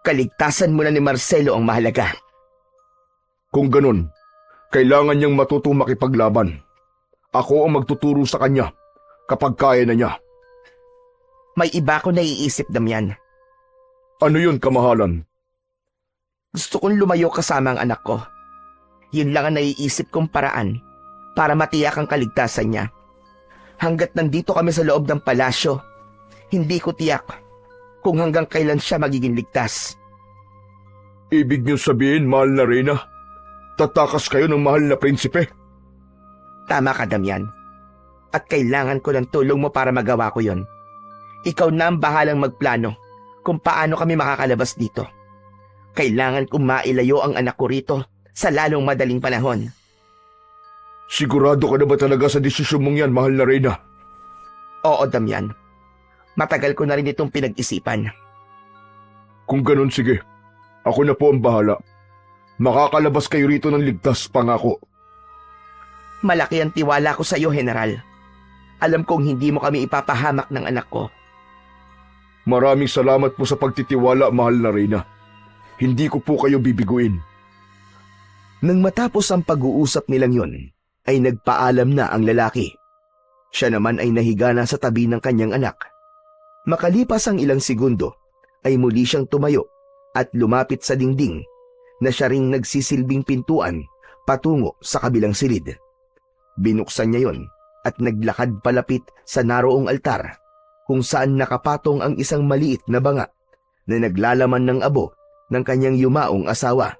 kaligtasan muna ni Marcelo ang mahalaga. Kung ganun, kailangan niyang matutong makipaglaban. Ako ang magtuturo sa kanya kapag kaya na niya. May iba ko naiisip, Damian. Ano yun, kamahalan? Gusto kong lumayo kasama ang anak ko. Yun lang ang naiisip kong paraan para matiyak ang kaligtasan niya. Hanggat nandito kami sa loob ng palasyo, hindi ko tiyak kung hanggang kailan siya magiging ligtas. Ibig niyo sabihin, mahal na Reyna, tatakas kayo ng mahal na prinsipe? Tama ka, Damian. At kailangan ko ng tulong mo para magawa ko yon. Ikaw na ang bahalang magplano kung paano kami makakalabas dito. Kailangan kong mailayo ang anak ko rito sa lalong madaling panahon. Sigurado ka na ba talaga sa desisyon mong yan, mahal na Reyna? Oo, Damian. Matagal ko na rin itong pinag-isipan. Kung ganun, sige. Ako na po ang bahala. Makakalabas kayo rito ng ligtas, pangako. Malaki ang tiwala ko sa iyo, General. Alam kong hindi mo kami ipapahamak ng anak ko. Maraming salamat po sa pagtitiwala, mahal na Reyna. Hindi ko po kayo bibiguin. Nang matapos ang pag-uusap nilang yun, ay nagpaalam na ang lalaki. Siya naman ay nahiga na sa tabi ng kanyang anak. Makalipas ang ilang segundo, ay muli siyang tumayo at lumapit sa dingding na siya ring nagsisilbing pintuan patungo sa kabilang silid. Binuksan niya yon at naglakad palapit sa naroong altar kung saan nakapatong ang isang maliit na banga na naglalaman ng abo ng kanyang yumaong asawa.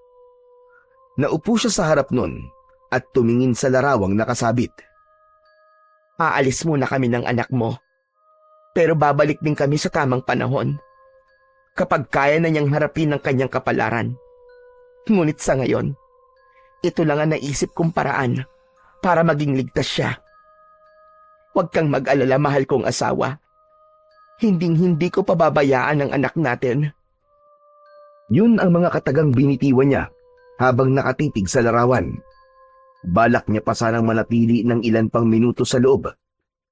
Naupo siya sa harap nun at tumingin sa larawang nakasabit. Aalis muna kami ng anak mo. Pero babalik din kami sa tamang panahon. Kapag kaya na niyang harapin ang kanyang kapalaran. Ngunit sa ngayon, ito lang ang naisip kong paraan para maging ligtas siya. Huwag kang mag-alala, mahal kong asawa. Hinding-hindi ko pababayaan ang anak natin. Yun ang mga katagang binitiwan niya habang nakatitig sa larawan. Balak niya pa sanang manatili ng ilan pang minuto sa loob.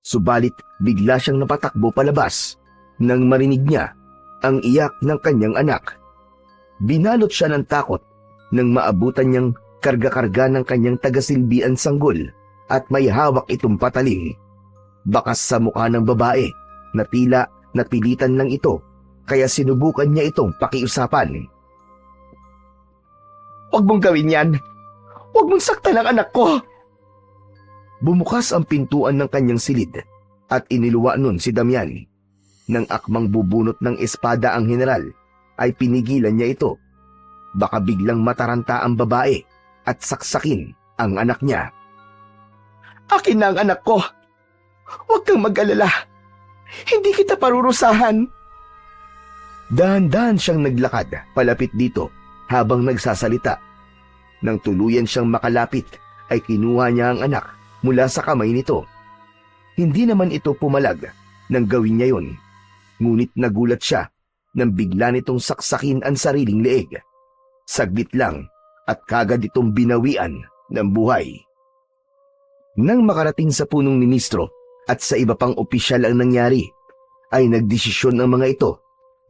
Subalit bigla siyang napatakbo palabas nang marinig niya ang iyak ng kanyang anak. Binalot siya ng takot nang maabutan niyang karga-karga ng kanyang tagasilbian sanggol at may hawak itong patalim. Bakas sa mukha ng babae na tila napilitan lang ito kaya sinubukan niya itong pakiusapan. Huwag mong gawin yan. Huwag mong saktan ang anak ko. Bumukas ang pintuan ng kanyang silid at iniluwa nun si Damian. Nang akmang bubunot ng espada ang general, ay pinigilan niya ito. Baka biglang mataranta ang babae at saksakin ang anak niya. Akin na ang anak ko. Huwag kang mag-alala. Hindi kita parurusahan. Dahan-dahan siyang naglakad palapit dito habang nagsasalita. Nang tuluyan siyang makalapit, ay kinuha niya ang anak mula sa kamay nito. Hindi naman ito pumalag nang gawin niya yon. Ngunit nagulat siya nang bigla nitong saksakin ang sariling leeg. Saglit lang at kagad itong binawian ng buhay. Nang makarating sa punong ministro at sa iba pang opisyal ang nangyari, ay nagdesisyon ang mga ito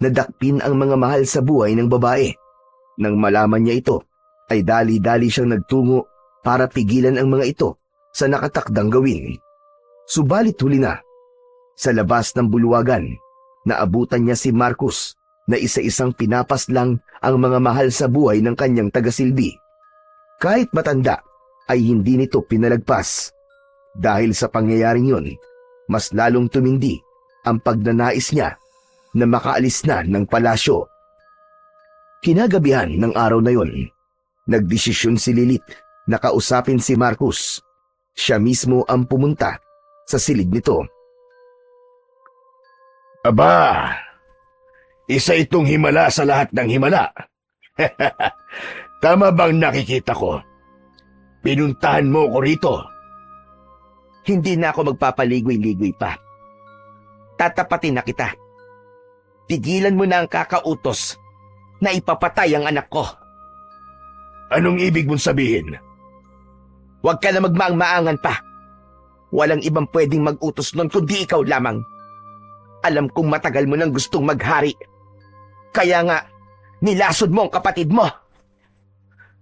nadakpin ang mga mahal sa buhay ng babae. Nang malaman niya ito, ay dali-dali siyang nagtungo para pigilan ang mga ito sa nakatakdang gawin. Subalit huli na, sa labas ng bulwagan, naabutan niya si Marcus na isa-isang pinapaslang ang mga mahal sa buhay ng kanyang tagasilbi. Kahit matanda, ay hindi nito pinalagpas. Dahil sa pangyayaring yun, mas lalong tumindi ang pagnanais niya na makaalis na ng palasyo. Kinagabihan ng araw na yun, nagdesisyon si Lilith na kausapin si Marcus. Siya mismo ang pumunta sa silid nito. Aba, isa itong himala sa lahat ng himala. Tama bang nakikita ko? Pinuntahan mo ko rito. Hindi na ako magpapaligoy-ligoy pa. Tatapatin na kita. Tigilan mo na ang kakautos na ipapatay ang anak ko. Anong ibig mong sabihin? Huwag ka na magmaang-maangan pa. Walang ibang pwedeng mag-utos nun kundi ikaw lamang. Alam kong matagal mo nang gustong maghari. Kaya nga, nilasod mo ang kapatid mo.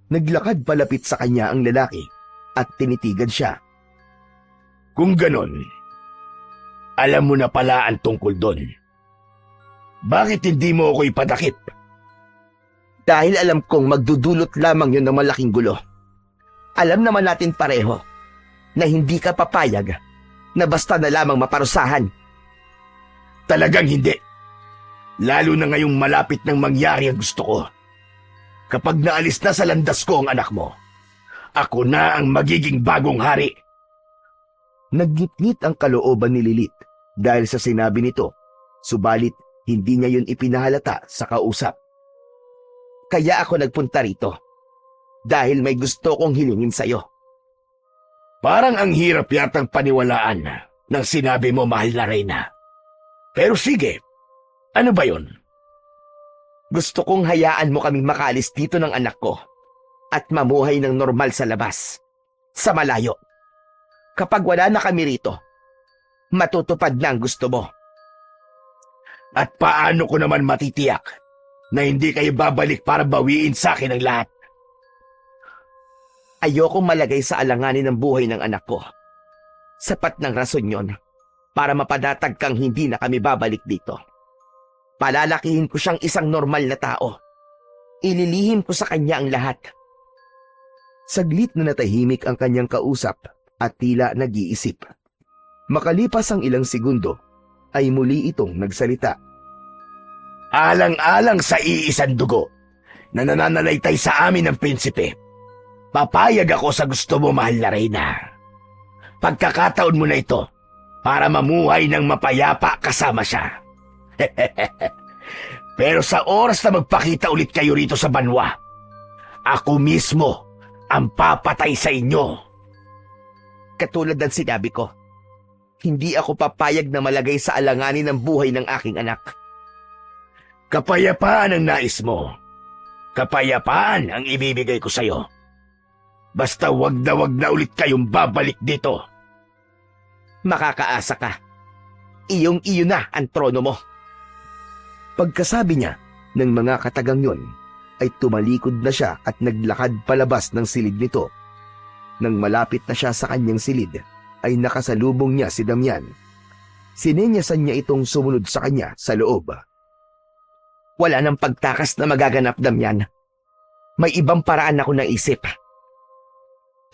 Naglakad palapit sa kanya ang lalaki at tinitigan siya. Kung ganon, alam mo na pala ang tungkol doon. Bakit hindi mo ako ipadakip? Dahil alam kong magdudulot lamang yun ng malaking gulo. Alam naman natin pareho na hindi ka papayag na basta na lamang maparusahan. Talagang hindi. Lalo na ngayong malapit nang mangyari ang gusto ko. Kapag naalis na sa landas ko ang anak mo, ako na ang magiging bagong hari. Naggitngit ang kalooban ni Lilith dahil sa sinabi nito, subalit hindi niya yun ipinahalata sa kausap. Kaya ako nagpunta rito dahil may gusto kong hilingin sa'yo. Parang ang hirap yatang paniwalaan ng sinabi mo, mahal na Reyna. Pero sige, ano ba yon? Gusto kong hayaan mo kaming makaalis dito ng anak ko at mamuhay ng normal sa labas, sa malayo. Kapag wala na kami rito, matutupad na ang gusto mo. At paano ko naman matitiyak na hindi kayo babalik para bawiin sa akin ang lahat? Ayokong malagay sa alanganin ng buhay ng anak ko. Sapat ng rason yon para mapadatag kang hindi na kami babalik dito. Palalakihin ko siyang isang normal na tao. Ililihim ko sa kanya ang lahat. Saglit na natahimik ang kanyang kausap at tila nag-iisip. Makalipas ang ilang segundo, ay muli itong nagsalita. Alang-alang sa iisang dugo na nananalaytay sa amin ng prinsipe, papayag ako sa gusto mo, mahal na Reyna. Pagkakataon mo na ito para mamuhay ng mapayapa kasama siya. Pero sa oras na magpakita ulit kayo rito sa banwa, ako mismo ang papatay sa inyo. Katulad ng sinabi ko, hindi ako papayag na malagay sa alanganin ng buhay ng aking anak. Kapayapaan ang nais mo. Kapayapaan ang ibibigay ko sa'yo. Basta wag na ulit kayong babalik dito. Makakaasa ka. Iyong-iyo na ang trono mo. Pagkasabi niya ng mga katagang yon, ay tumalikod na siya at naglakad palabas ng silid nito. Nang malapit na siya sa kanyang silid, ay nakasalubong niya si Damian. Sinenyasan niya itong sumunod sa kanya sa loob. Wala nang pagtakas na magaganap, Damian. May ibang paraan ako naisip.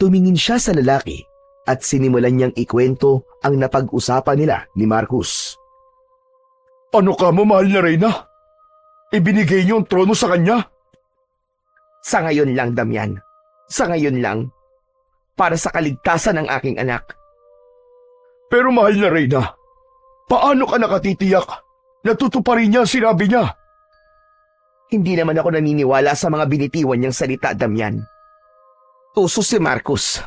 Tumingin siya sa lalaki at sinimulan niyang ikwento ang napag-usapan nila ni Marcus. Ano ka mo, mahal na Reyna? Ibinigay niyo ang trono sa kanya? Sa ngayon lang, Damian. Sa ngayon lang. Para sa kaligtasan ng aking anak. Pero mahal na Reyna, paano ka nakatitiyak? Natutuparin niya ang sinabi niya. Hindi naman ako naniniwala sa mga binitiwan niyang salita, Damian. Uso si Marcus.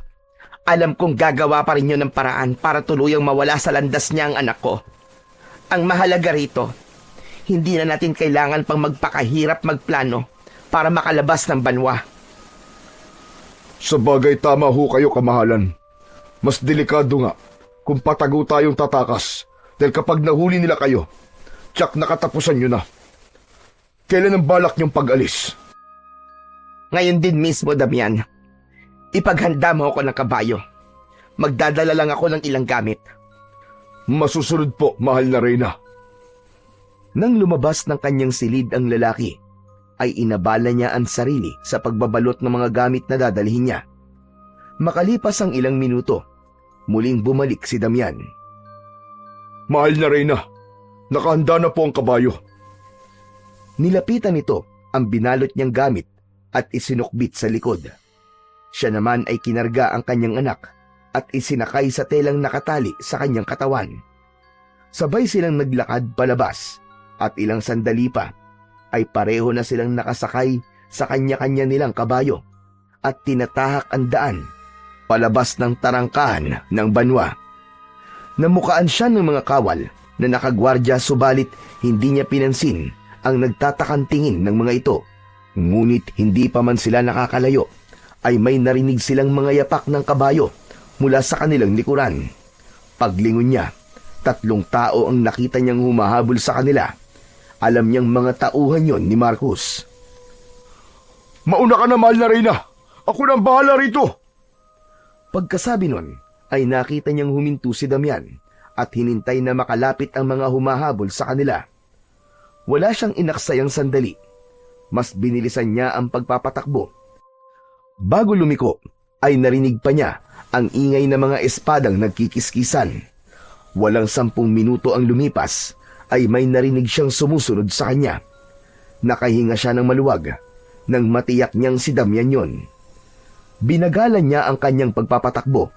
Alam kong gagawa pa rin yun ng paraan para tuluyang mawala sa landas niya ang anak ko. Ang mahalaga rito, hindi na natin kailangan pang magpakahirap magplano para makalabas ng banwa. Sa bagay, tama ho kayo, kamahalan. Mas delikado nga kung patago tayong tatakas dahil kapag nahuli nila kayo, tiyak nakatapusan nyo na. Kailan ang balak niyong pag-alis? Ngayon din mismo, Damian. Ipaghanda mo ako ng kabayo. Magdadala lang ako ng ilang gamit. Masusunod po, mahal na Reyna. Nang lumabas ng kanyang silid ang lalaki, ay inabala niya ang sarili sa pagbabalot ng mga gamit na dadalhin niya. Makalipas ang ilang minuto, muling bumalik si Damian. Mahal na Reyna, nakahanda na po ang kabayo. Nilapitan nito ang binalot niyang gamit at isinukbit sa likod. Siya naman ay kinarga ang kanyang anak at isinakay sa telang nakatali sa kanyang katawan. Sabay silang naglakad palabas at ilang sandali pa ay pareho na silang nakasakay sa kanya-kanya nilang kabayo at tinatahak ang daan palabas ng tarangkahan ng banwa. Namukaan siya ng mga kawal na nakagwardya subalit hindi niya pinansin ang nagtatakang tingin ng mga ito. Ngunit hindi pa man sila nakakalayo ay may narinig silang mga yapak ng kabayo mula sa kanilang likuran. Paglingon niya, 3 tao ang nakita niyang humahabol sa kanila. Alam niyang mga tauhan yon ni Marcus. Mauna ka na, mahal na Reyna. Ako nang bahala rito. Pagkasabi nun, ay nakita niyang huminto si Damian at hinintay na makalapit ang mga humahabol sa kanila. Wala siyang inaksayang sandali. Mas binilisan niya ang pagpapatakbo. Bago lumiko, ay narinig pa niya ang ingay ng mga espadang nagkikiskisan. Walang 10 minuto ang lumipas, ay may narinig siyang sumusunod sa kanya. Nakahinga siya ng maluwag nang matiyak niyang si Damian yon. Binagalan niya ang kanyang pagpapatakbo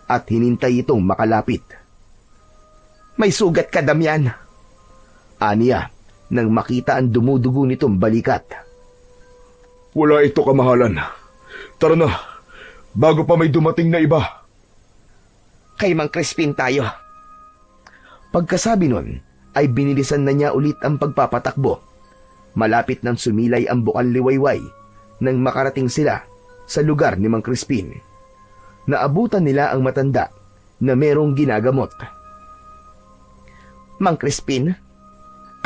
at hinintay itong makalapit. May sugat ka, Damian. Aniya nang makita ang dumudugo nitong balikat. Wala ito, kamahalan. Tara na, bago pa may dumating na iba. Kay Mang Crispin tayo. Pagkasabi nun, ay binilisan na niya ulit ang pagpapatakbo. Malapit nang sumilay ang bukal liwayway nang makarating sila sa lugar ni Mang Crispin. Naabutan nila ang matanda na merong ginagamot. Mang Crispin,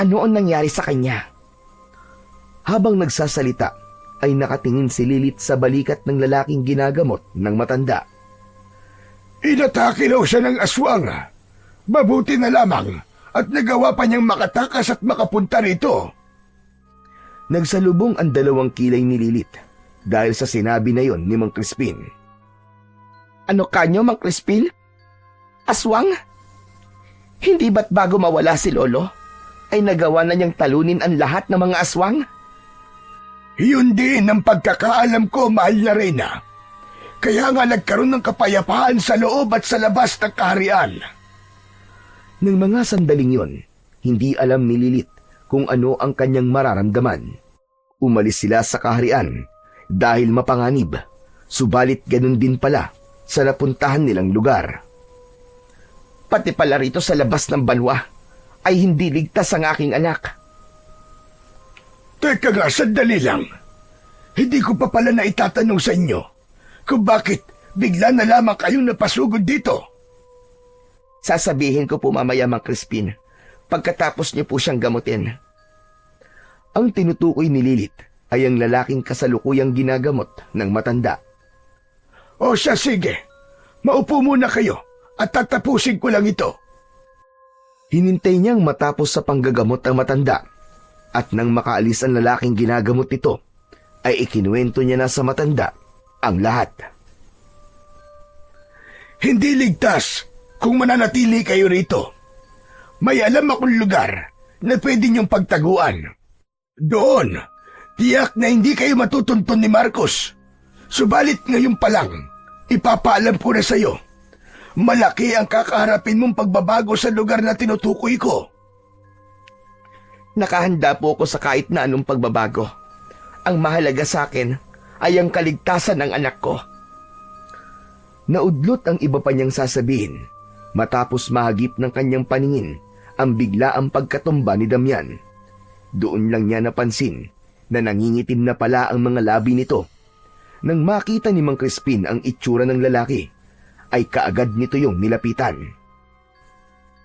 ano ang nangyari sa kanya? Habang nagsasalita, ay nakatingin si Lilith sa balikat ng lalaking ginagamot ng matanda. Inatake daw siya ng aswang. Mabuti na lamang at nagawa pa niyang makatakas at makapunta rito. Nagsalubong ang 2 kilay ni Lilith dahil sa sinabi na yon ni Mang Crispin. Ano kanyo, Mang Crispin? Aswang? Hindi ba't bago mawala si Lolo, ay nagawa na niyang talunin ang lahat ng mga aswang? Yun din ang pagkakaalam ko, mahal na Reyna. Kaya nga nagkaroon ng kapayapaan sa loob at sa labas ng kaharian. Nang mga sandaling yon, hindi alam ni Lilith kung ano ang kanyang mararamdaman. Umalis sila sa kaharian dahil mapanganib, subalit ganun din pala sa napuntahan nilang lugar. Pati pala rito sa labas ng banwa ay hindi ligtas ang aking anak. Teka nga, sandali lang. Hindi ko pa pala na itatanong sa inyo kung bakit bigla na lamang kayong napasugod dito. Sasabihin ko po mamaya, Mang Crispin, pagkatapos niyo po siyang gamutin. Ang tinutukoy ni Lilith ay ang lalaking kasalukuyang ginagamot ng matanda. O siya, sige. Maupo muna kayo at tatapusin ko lang ito. Hinintay niyang matapos sa panggagamot ang matanda at nang makaalis ang lalaking ginagamot nito, ay ikinuwento niya na sa matanda ang lahat. Hindi ligtas kung mananatili kayo rito. May alam akong lugar na pwede niyong pagtaguan. Doon, tiyak na hindi kayo matutuntun ni Marcos. Subalit ngayon pa lang, ipapaalam ko na sa'yo. Malaki ang kakaharapin mong pagbabago sa lugar na tinutukoy ko. Nakahanda po ako sa kahit na anong pagbabago. Ang mahalaga sa akin ay ang kaligtasan ng anak ko. Naudlot ang iba pa niyang sasabihin matapos mahagip ng kanyang paningin ang biglaang pagkatumba ni Damian. Doon lang niya napansin na nangingitim na pala ang mga labi nito. Nang makita ni Mang Crispin ang itsura ng lalaki, ay kaagad nito yung nilapitan.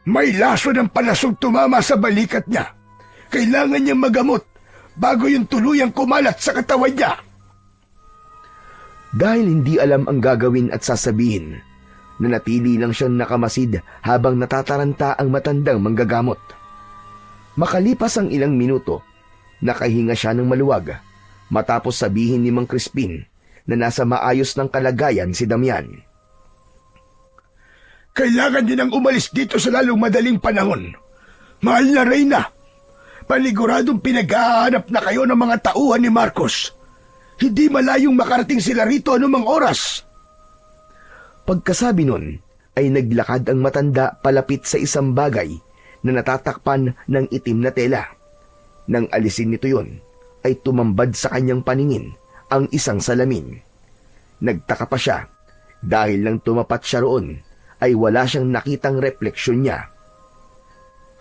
May laso ng palasog tumama sa balikat niya. Kailangan niyang magamot bago yung tuluyang kumalat sa katawan niya. Dahil hindi alam ang gagawin at sasabihin, nanatili lang siyang nakamasid habang natataranta ang matandang manggagamot. Makalipas ang ilang minuto, nakahinga siya ng maluwag matapos sabihin ni Mang Crispin na nasa maayos ng kalagayan si Damian. Kailangan din ang umalis dito sa lalong madaling panahon. Mahal na Reyna, paniguradong pinag-ahanap na kayo ng mga tauhan ni Marcos. Hindi malayong makarating sila rito anumang oras. Pagkasabi nun, ay naglakad ang matanda palapit sa isang bagay na natatakpan ng itim na tela. Nang alisin nito yon, ay tumambad sa kanyang paningin ang isang salamin. Nagtaka pa siya dahil nang tumapat siya roon ay wala siyang nakitang refleksyon niya.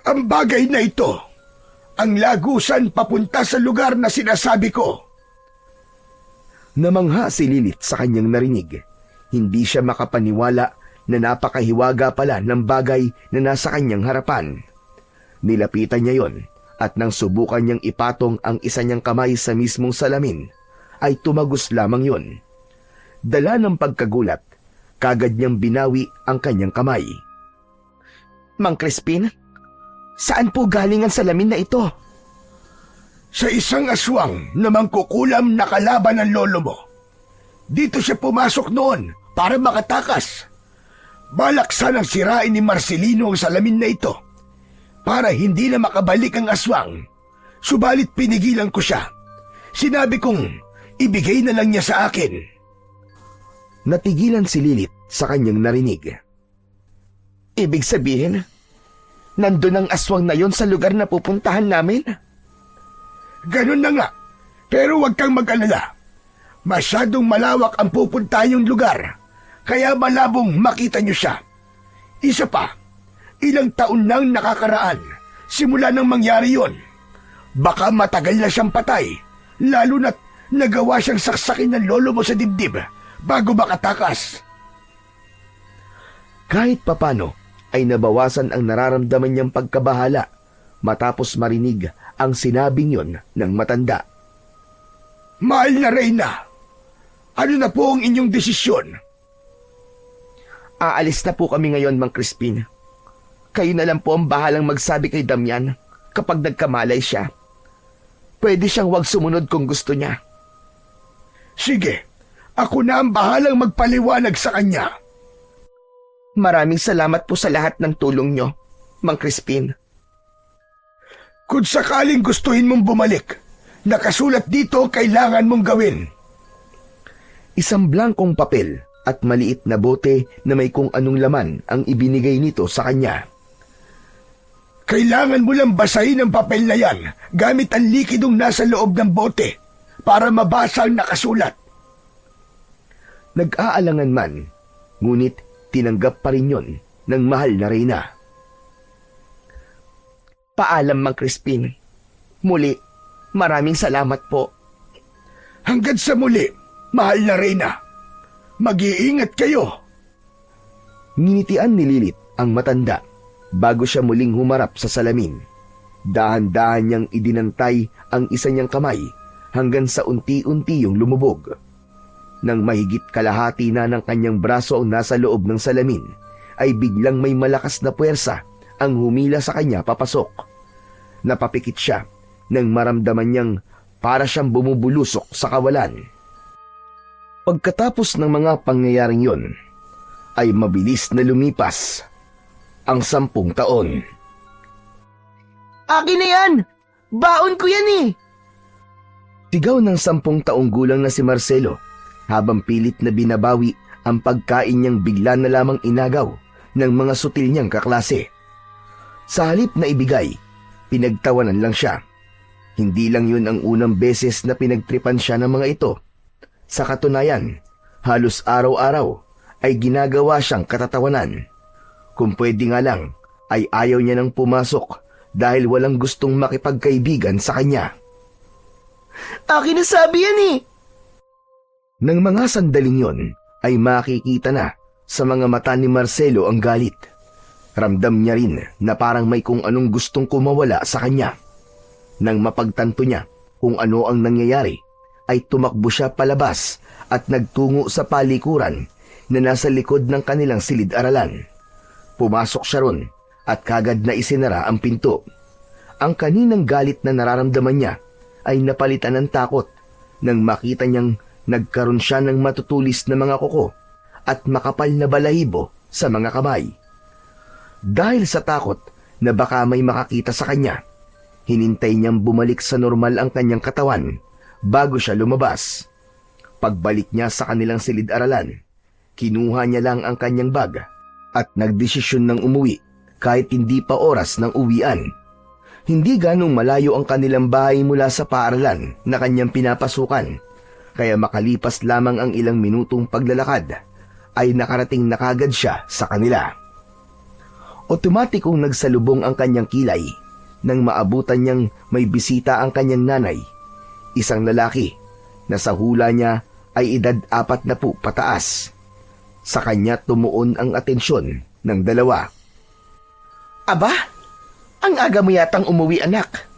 Ang bagay na ito, ang lagusan papunta sa lugar na sinasabi ko. Namangha si Lilith sa kanyang narinig. Hindi siya makapaniwala na napakahiwaga pala ng bagay na nasa kanyang harapan. Nilapitan niya yon at nang subukan niyang ipatong ang isa niyang kamay sa mismong salamin, ay tumagos lamang yon. Dala ng pagkagulat, kagad niyang binawi ang kanyang kamay. Mang Crispin, saan po galing ang salamin na ito? Sa isang aswang na mangkukulam na kalaban ng lolo mo. Dito siya pumasok noon para makatakas. Balak sanang sirain ni Marcelino ang salamin na ito para hindi na makabalik ang aswang. Subalit pinigilan ko siya. Sinabi kong ibigay na lang niya sa akin. Natigilan si Lilith sa kanyang narinig. Ibig sabihin, nandun ang aswang na yon sa lugar na pupuntahan namin? Ganun na nga, pero huwag kang mag-alala. Masyadong malawak ang pupuntahang lugar, kaya malabong makita niyo siya. Isa pa, ilang taon nang nakakaraan simula nang mangyari yon. Baka matagal na siyang patay, lalo na't nagawa siyang saksakin ng lolo mo sa dibdib bago makatakas. Kahit papano ay nabawasan ang nararamdaman niyang pagkabahala matapos marinig ang sinabing yon ng matanda. Mahal na Reyna, ano na po ang inyong desisyon? Aalis na po kami ngayon, Mang Crispin. Kayo na lang po ang bahalang magsabi kay Damian kapag nagkamalay siya. Pwede siyang wag sumunod kung gusto niya. Sige, ako na ang bahalang magpaliwanag sa kanya. Maraming salamat po sa lahat ng tulong niyo, Mang Crispin. Kung sakaling gustuhin mong bumalik, nakasulat dito kailangan mong gawin. Isang blankong papel at maliit na bote na may kung anong laman ang ibinigay nito sa kanya. Kailangan mo lang basahin ang papel na yan gamit ang likidong nasa loob ng bote para mabasa ang nakasulat. Nag-aalangan man, ngunit tinanggap pa rin yon ng mahal na Reyna. Paalam, Mang Crispin. Muli, maraming salamat po. Hanggang sa muli, mahal na Reyna. Mag-iingat kayo. Nginitian ni Lilith ang matanda bago siya muling humarap sa salamin. Dahan-dahan niyang idinantay ang isa niyang kamay hanggang sa unti-unti yung lumubog. Nang mahigit kalahati na ng kanyang braso ang nasa loob ng salamin, ay biglang may malakas na puwersa ang humila sa kanya papasok. Napapikit siya nang maramdaman niyang para siyang bumubulusok sa kawalan. Pagkatapos ng mga pangyayaring yon, ay mabilis na lumipas ang 10 taon. Akin na yan! Baon ko yan eh! Sigaw ng 10 taong gulang na si Marcelo habang pilit na binabawi ang pagkain niyang bigla na lamang inagaw ng mga sutil niyang kaklase. Sa halip na ibigay, pinagtawanan lang siya. Hindi lang yun ang unang beses na pinagtripan siya ng mga ito. Sa katunayan, halos araw-araw ay ginagawa siyang katatawanan. Kung pwede nga lang, ay ayaw niya nang pumasok dahil walang gustong makipagkaibigan sa kanya. Akin na sabi yan eh! Nang mga sandaling yon, ay makikita na sa mga mata ni Marcelo ang galit. Ramdam niya rin na parang may kung anong gustong kumawala sa kanya. Nang mapagtanto niya kung ano ang nangyayari, ay tumakbo siya palabas at nagtungo sa palikuran na nasa likod ng kanilang silid-aralan. Pumasok siya ron at kagad na isinara ang pinto. Ang kaninang galit na nararamdaman niya ay napalitan ng takot nang makita niyang nagkaroon siya ng matutulis na mga kuko at makapal na balahibo sa mga kamay. Dahil sa takot na baka may makakita sa kanya, hinintay niyang bumalik sa normal ang kanyang katawan bago siya lumabas. Pagbalik niya sa kanilang silid-aralan, kinuha niya lang ang kanyang bag at nagdesisyon ng umuwi kahit hindi pa oras ng uwian. Hindi ganong malayo ang kanilang bahay mula sa paaralan na kanyang pinapasukan, kaya makalipas lamang ang ilang minutong paglalakad ay nakarating na kagad siya sa kanila. Otomatikong nagsalubong ang kanyang kilay nang maabutan niyang may bisita ang kanyang nanay, isang lalaki na sa hula niya ay edad 40 pataas. Sa kanya tumuon ang atensyon ng dalawa. Aba, ang aga mo yatang umuwi anak.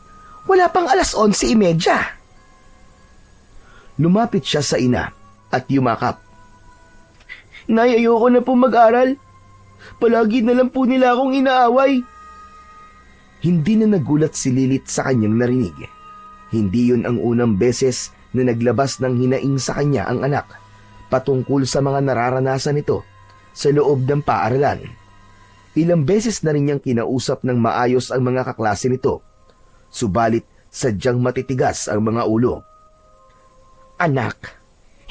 Wala pang 11:30. Lumapit siya sa ina at yumakap. Nay, ayoko na po mag-aral. Palagi na lang po nila akong inaaway. Hindi na nagulat si Lilith sa kanyang narinig. Hindi yun ang unang beses na naglabas ng hinaing sa kanya ang anak patungkol sa mga nararanasan nito sa loob ng paaralan. Ilang beses na rin niyang kinausap ng maayos ang mga kaklase nito, subalit sadyang matitigas ang mga ulo. Anak,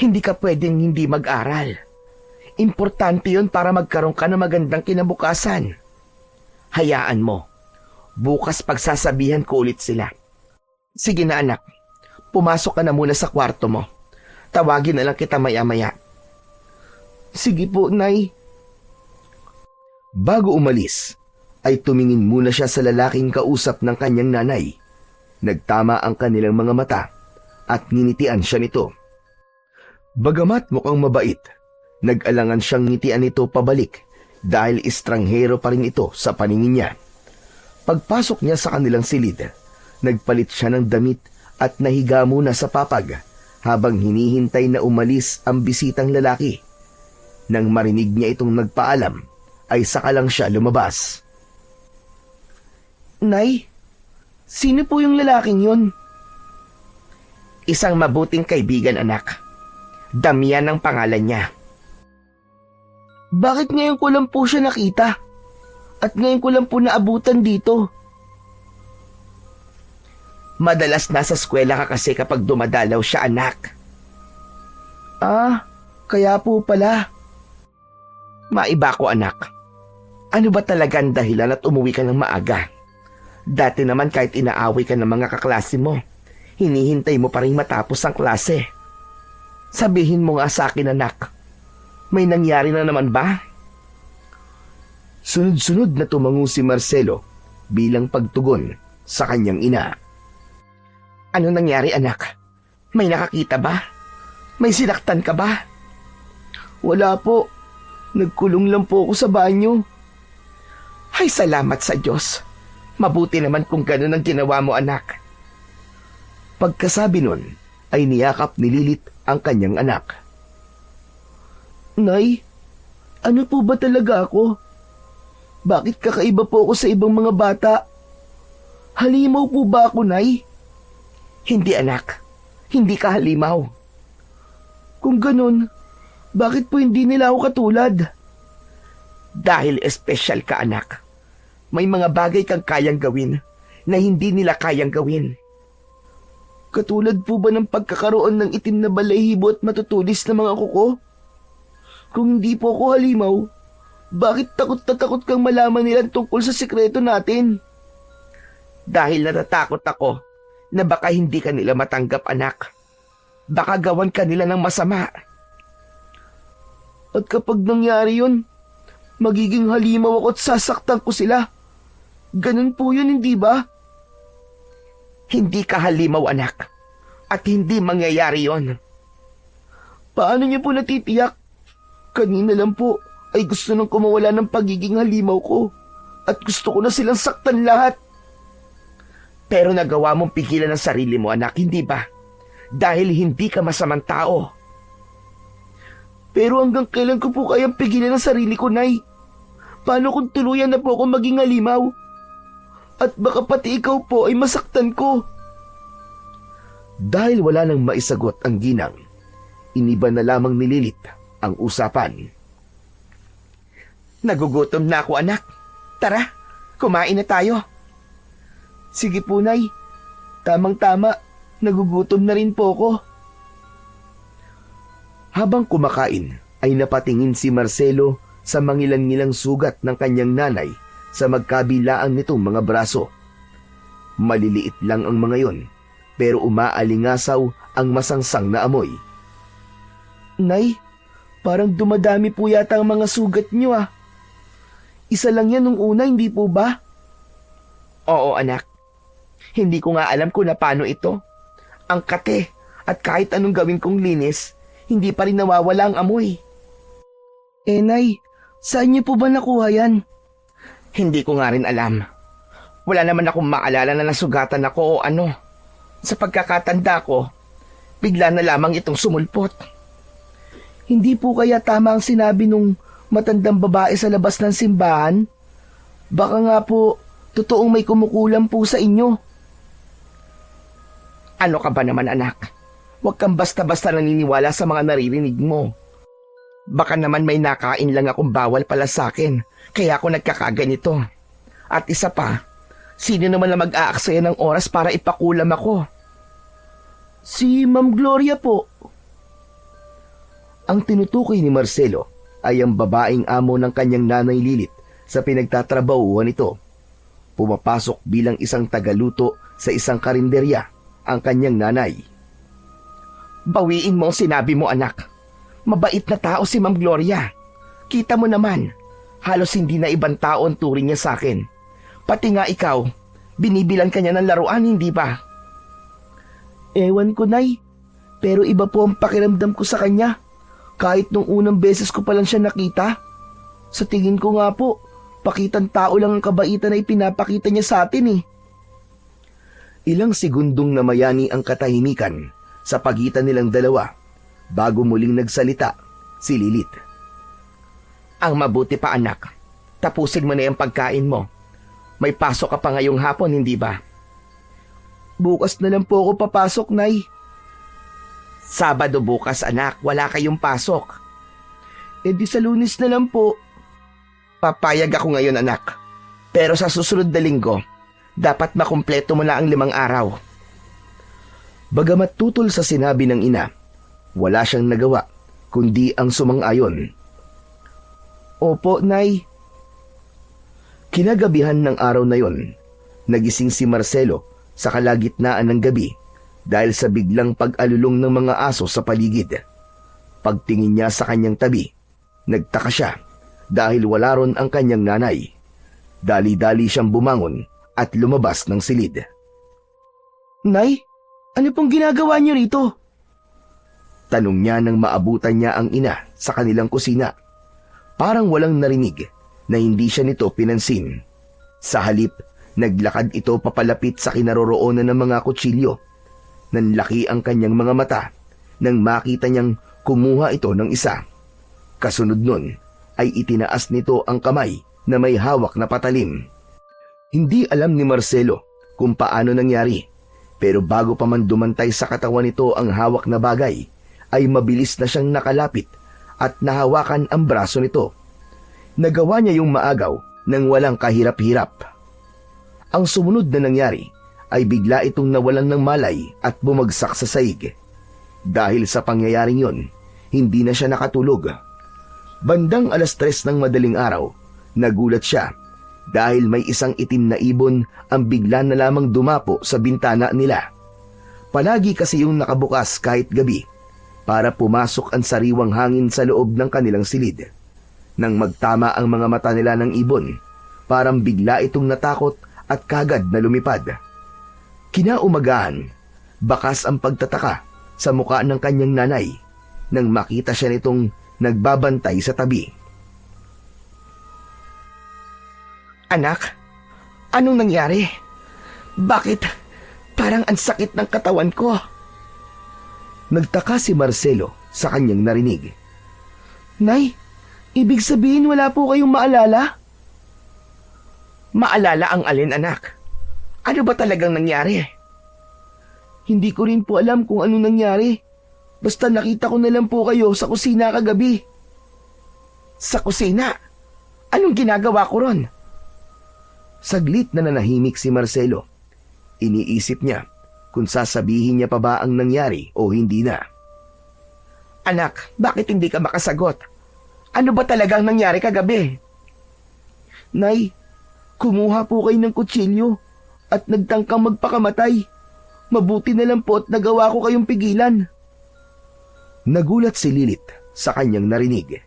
hindi ka pwedeng hindi mag-aral. Importante yun para magkaroon ka ng magandang kinabukasan. Hayaan mo. Bukas pagsasabihan ko ulit sila. Sige na anak, pumasok ka na muna sa kwarto mo. Tawagin na lang kita maya-maya. Sige po, Nay. Bago umalis, ay tumingin muna siya sa lalaking kausap ng kanyang nanay. Nagtama ang kanilang mga mata at nginitian siya nito. Bagamat mukhang mabait, nag-alangan siyang ngitian nito pabalik dahil estranghero pa rin ito sa paningin niya. Pagpasok niya sa kanilang silid, nagpalit siya ng damit at nahiga muna sa papag habang hinihintay na umalis ang bisitang lalaki. Nang marinig niya itong nagpaalam, ay saka lang siya lumabas. Nay, sino po yung lalaking yun? Isang mabuting kaibigan, anak. Damian ang pangalan niya. Bakit ngayon ko lang po siya nakita? At ngayon ko lang po naabutan dito? Madalas nasa eskwela ka kasi kapag dumadalaw siya, anak. Ah, kaya po pala. Maiba ko, anak. Ano ba talaga ang dahilan at umuwi ka ng maaga? Dati naman kahit inaaway ka ng mga kaklase mo, hinihintay mo pa rin matapos ang klase. Sabihin mo nga sa akin, anak. May nangyari na naman ba? Sunod-sunod na tumango si Marcelo bilang pagtugon sa kanyang ina. Ano nangyari, anak? May nakakita ba? May sinaktan ka ba? Wala po. Nagkulong lang po ako sa banyo. Ay, salamat sa Diyos. Mabuti naman kung ganun ang ginawa mo, anak. Pagkasabi nun, ay niyakap ni Lilith ang kanyang anak. Nay, ano po ba talaga ako? Bakit kakaiba po ako sa ibang mga bata? Halimaw po ba ako, Nay? Hindi, anak. Hindi ka halimaw. Kung ganun, bakit po hindi nila ako katulad? Dahil espesyal ka, anak. May mga bagay kang kayang gawin na hindi nila kayang gawin. Katulad po ba ng pagkakaroon ng itim na balahibo at matutulis na mga kuko? Kung hindi po ako halimaw, bakit takot na takot kang malaman nila tungkol sa sikreto natin? Dahil natatakot ako na baka hindi ka nila matanggap, anak. Baka gawan ka nila ng masama. At kapag nangyari yun, magiging halimaw ako at sasaktan ko sila. Ganun po yun, hindi ba? Hindi ka halimaw, anak. At hindi mangyayari yon. Paano niyo po natitiyak? Kanina lang po ay gusto nang kumawala ng pagiging halimaw ko. At gusto ko na silang saktan lahat. Pero nagawa mong pigilan ang sarili mo, anak, hindi ba? Dahil hindi ka masamang tao. Pero hanggang kailan ko po kayang pigilan ang sarili ko, Nay? Paano kung tuluyan na po ako maging halimaw? At baka pati ikaw po ay masaktan ko. Dahil wala nang maisagot ang ginang, iniba na lamang ni Lilith ang usapan. Nagugutom na ako, anak. Tara, kumain na tayo. Sige po, Nay. Tamang-tama, nagugutom na rin po ako. Habang kumakain, ay napatingin si Marcelo sa mangilan-ngilang sugat ng kanyang nanay sa magkabilaan nitong mga braso. Maliliit lang ang mga yon, pero umaalingasaw ang masangsang na amoy. Nay, parang dumadami po yata ang mga sugat niyo ah. Isa lang yan nung una, hindi po ba? Oo, anak. Hindi ko nga alam kung na paano ito. Ang kate at kahit anong gawin kong linis, hindi pa rin nawawala ang amoy. Nay, saan niyo po ba nakuha yan? Hindi ko nga rin alam. Wala naman akong maalala na nasugatan ako o ano. Sa pagkakatanda ko, bigla na lamang itong sumulpot. Hindi po kaya tama ang sinabi nung matandang babae sa labas ng simbahan? Baka nga po, totoong may kumukulam po sa inyo. Ano ka ba naman, anak? Huwag kang basta-basta naniniwala sa mga naririnig mo. Baka naman may nakain lang akong bawal pala sa akin, kaya ako nagkakaganito. At isa pa, sino naman na mag-aaksaya ng oras para ipakulam ako? Si Ma'am Gloria po. Ang tinutukoy ni Marcelo ay ang babaeng amo ng kanyang nanay Lilith sa pinagtatrabahuan nito. Pumapasok bilang isang tagaluto sa isang karinderya ang kanyang nanay. Bawiin mo ang sinabi mo, anak. Mabait na tao si Ma'am Gloria. Kita mo naman, halos hindi na ibang tao ang turing niya sa akin. Pati nga ikaw, binibilan ka niya ng laruan, hindi ba? Ewan ko, Nay. Pero iba po ang pakiramdam ko sa kanya. Kahit nung unang beses ko pa lang siya nakita. Sa tingin ko nga po, pakitang tao lang ang kabaitan na ipinapakita niya sa atin eh. Ilang segundong namayani ang katahimikan sa pagitan nilang dalawa bago muling nagsalita si Lilith. Ang mabuti pa, anak. Tapusin mo na yung pagkain mo. May pasok ka pa ngayong hapon, hindi ba? Bukas na lang po ako papasok, Nay. Sabado bukas, anak. Wala kayong pasok. Di sa Lunes na lang po. Papayag ako ngayon, anak. Pero sa susunod na linggo, dapat makumpleto mo na ang 5 araw. Bagamat tutol sa sinabi ng ina, wala siyang nagawa kundi ang sumang-ayon. Opo, Nay. Kinagabihan ng araw na yon, nagising si Marcelo sa kalagitnaan ng gabi dahil sa biglang pag-alulong ng mga aso sa paligid. Pagtingin niya sa kanyang tabi, nagtaka siya dahil wala ron ang kanyang nanay. Dali-dali siyang bumangon at lumabas ng silid. Nay, ano pong ginagawa niyo rito? Tanong niya nang maabutan niya ang ina sa kanilang kusina. Parang walang narinig na hindi siya nito pinansin. Sa halip, naglakad ito papalapit sa kinaroroonan ng mga kutsilyo. Nanlaki ang kanyang mga mata nang makita niyang kumuha ito ng isa. Kasunod nun ay itinaas nito ang kamay na may hawak na patalim. Hindi alam ni Marcelo kung paano nangyari, pero bago pa man dumantay sa katawan nito ang hawak na bagay, ay mabilis na siyang nakalapit at nahawakan ang braso nito. Nagawa niya yung maagaw nang walang kahirap-hirap. Ang sumunod na nangyari ay bigla itong nawalan ng malay at bumagsak sa saig. Dahil sa pangyayaring yon, hindi na siya nakatulog. Bandang 3:00 ng madaling araw, nagulat siya dahil may isang itim na ibon ang bigla na lamang dumapo sa bintana nila. Palagi kasi yung nakabukas kahit gabi para pumasok ang sariwang hangin sa loob ng kanilang silid. Nang magtama ang mga mata nila ng ibon, parang bigla itong natakot at kagad na lumipad. Kinaumagahan, bakas ang pagtataka sa muka ng kanyang nanay nang makita siya nitong nagbabantay sa tabi. Anak, anong nangyari? Bakit Parang ang sakit ng katawan ko. Nagtaka si Marcelo sa kanyang narinig. Nay, ibig sabihin wala po kayong maalala? Maalala ang alin, anak? Ano ba talagang nangyari? Hindi ko rin po alam kung ano nangyari. Basta nakita ko na lang po kayo sa kusina kagabi. Sa kusina? Anong ginagawa ko ron? Saglit na nanahimik si Marcelo. Iniisip niya kung sasabihin niya pa ba ang nangyari o hindi na. Anak, bakit hindi ka makasagot? Ano ba talagang nangyari kagabi? Nay, kumuha po kayo ng kutsilyo at nagtangkang magpakamatay. Mabuti na lang po at nagawa ko kayong pigilan. Nagulat si Lilith sa kanyang narinig.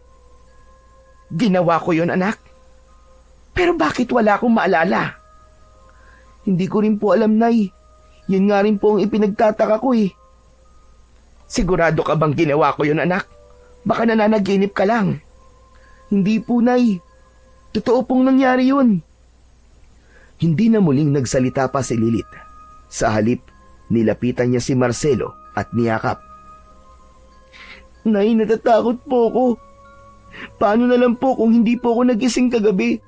Ginawa ko yon, anak. Pero bakit wala akong maalala? Hindi ko rin po alam, Nay. Yun nga rin po ang ipinagtataka ko eh. Sigurado ka bang ginawa ko yon, anak? Baka nananaginip ka lang. Hindi po, Nay. Totoo pong nangyari yun. Hindi na muling nagsalita pa si Lilith. Sa halip, nilapitan niya si Marcelo at niyakap. Nay, natatakot po ako. Paano na lang po kung hindi po ako nagising kagabi?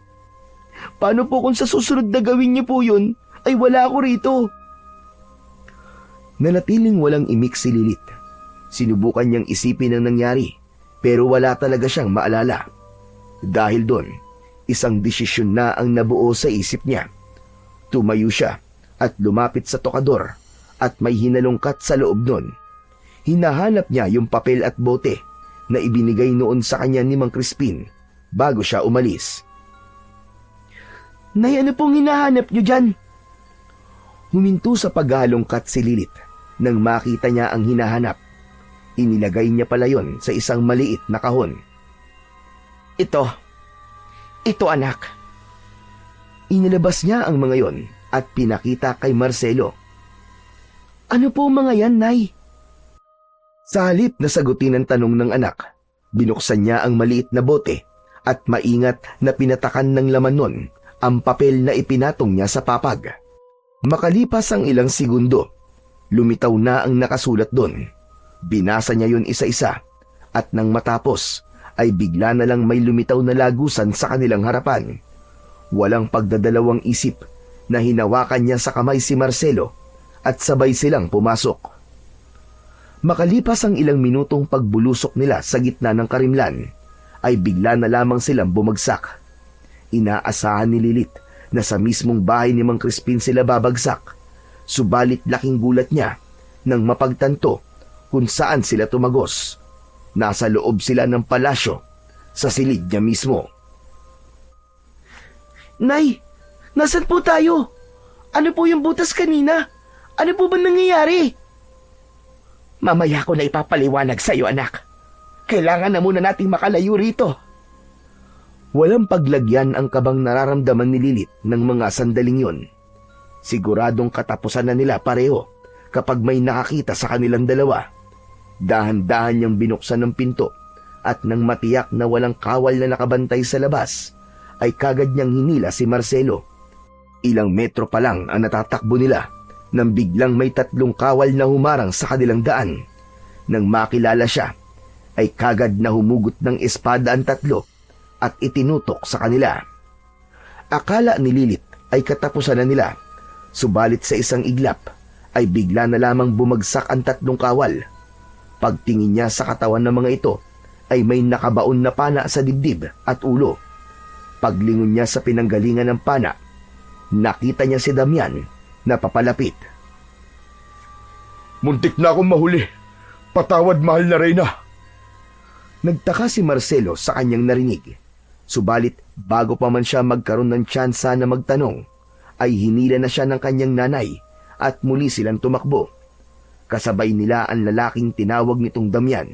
Paano po kung sa susunod na gawin niyo po yun, ay wala ako rito? Nanatiling walang imik si Lilith. Sinubukan niyang isipin ang nangyari, pero wala talaga siyang maalala. Dahil doon, isang desisyon na ang nabuo sa isip niya. Tumayo siya at lumapit sa tokador at may hinalungkat sa loob nun. Hinahanap niya yung papel at bote na ibinigay noon sa kanya ni Mang Crispin bago siya umalis. Nay, ano pong hinahanap niyo dyan? Huminto sa paghalongkat si Lilith nang makita niya ang hinahanap. Inilagay niya pala yon sa isang maliit na kahon. Ito, anak. Inilabas niya ang mga yon at pinakita kay Marcelo. Ano po mga yan, Nay? Sa halip na sagutin ang tanong ng anak, binuksan niya ang maliit na bote at maingat na pinatakan ng laman nun ang papel na ipinatong niya sa papag. Makalipas ang ilang segundo, lumitaw na ang nakasulat doon. Binasa niya yun isa-isa at nang matapos ay bigla na lang may lumitaw na lagusan sa kanilang harapan. Walang pagdadalawang isip na hinawakan niya sa kamay si Marcelo at sabay silang pumasok. Makalipas ang ilang minutong pagbulusok nila sa gitna ng karimlan, ay bigla na lamang silang bumagsak. Inaasahan ni Lilith na sa mismong bahay ni Mang Crispin sila babagsak, subalit laking gulat niya nang mapagtanto kung saan sila tumagos. Nasa loob sila ng palasyo, sa silid niya mismo. Nay, nasan po tayo? Ano po yung butas kanina? Ano po ba nangyayari? Mamaya ko na ipapaliwanag sa iyo, anak. Kailangan na muna nating makalayo rito. Walang paglagyan ang kabang nararamdaman ni Lilith ng mga sandaling yun. Siguradong katapusan na nila pareho kapag may nakakita sa kanilang dalawa. Dahan-dahan niyang binuksan ng pinto at nang matiyak na walang kawal na nakabantay sa labas, ay kagad niyang hinila si Marcelo. Ilang metro pa lang ang natatakbo nila nang biglang may 3 kawal na humarang sa kanilang daan. Nang makilala siya, ay kagad na humugot ng espada ang 3 at itinutok sa kanila. Akala ni Lilith ay katapusan na nila, subalit sa isang iglap ay bigla na lamang bumagsak ang 3 kawal. Pagtingin niya sa katawan ng mga ito ay may nakabaon na pana sa dibdib at ulo. Paglingon niya sa pinanggalingan ng pana, nakita niya si Damian na papalapit. Muntik na akong mahuli. Patawad, mahal na Reyna. Nagtaka si Marcelo sa kanyang narinig. Subalit bago pa man siya magkaroon ng tsansa na magtanong, ay hinila na siya ng kanyang nanay at muli silang tumakbo. Kasabay nila ang lalaking tinawag nitong Damian.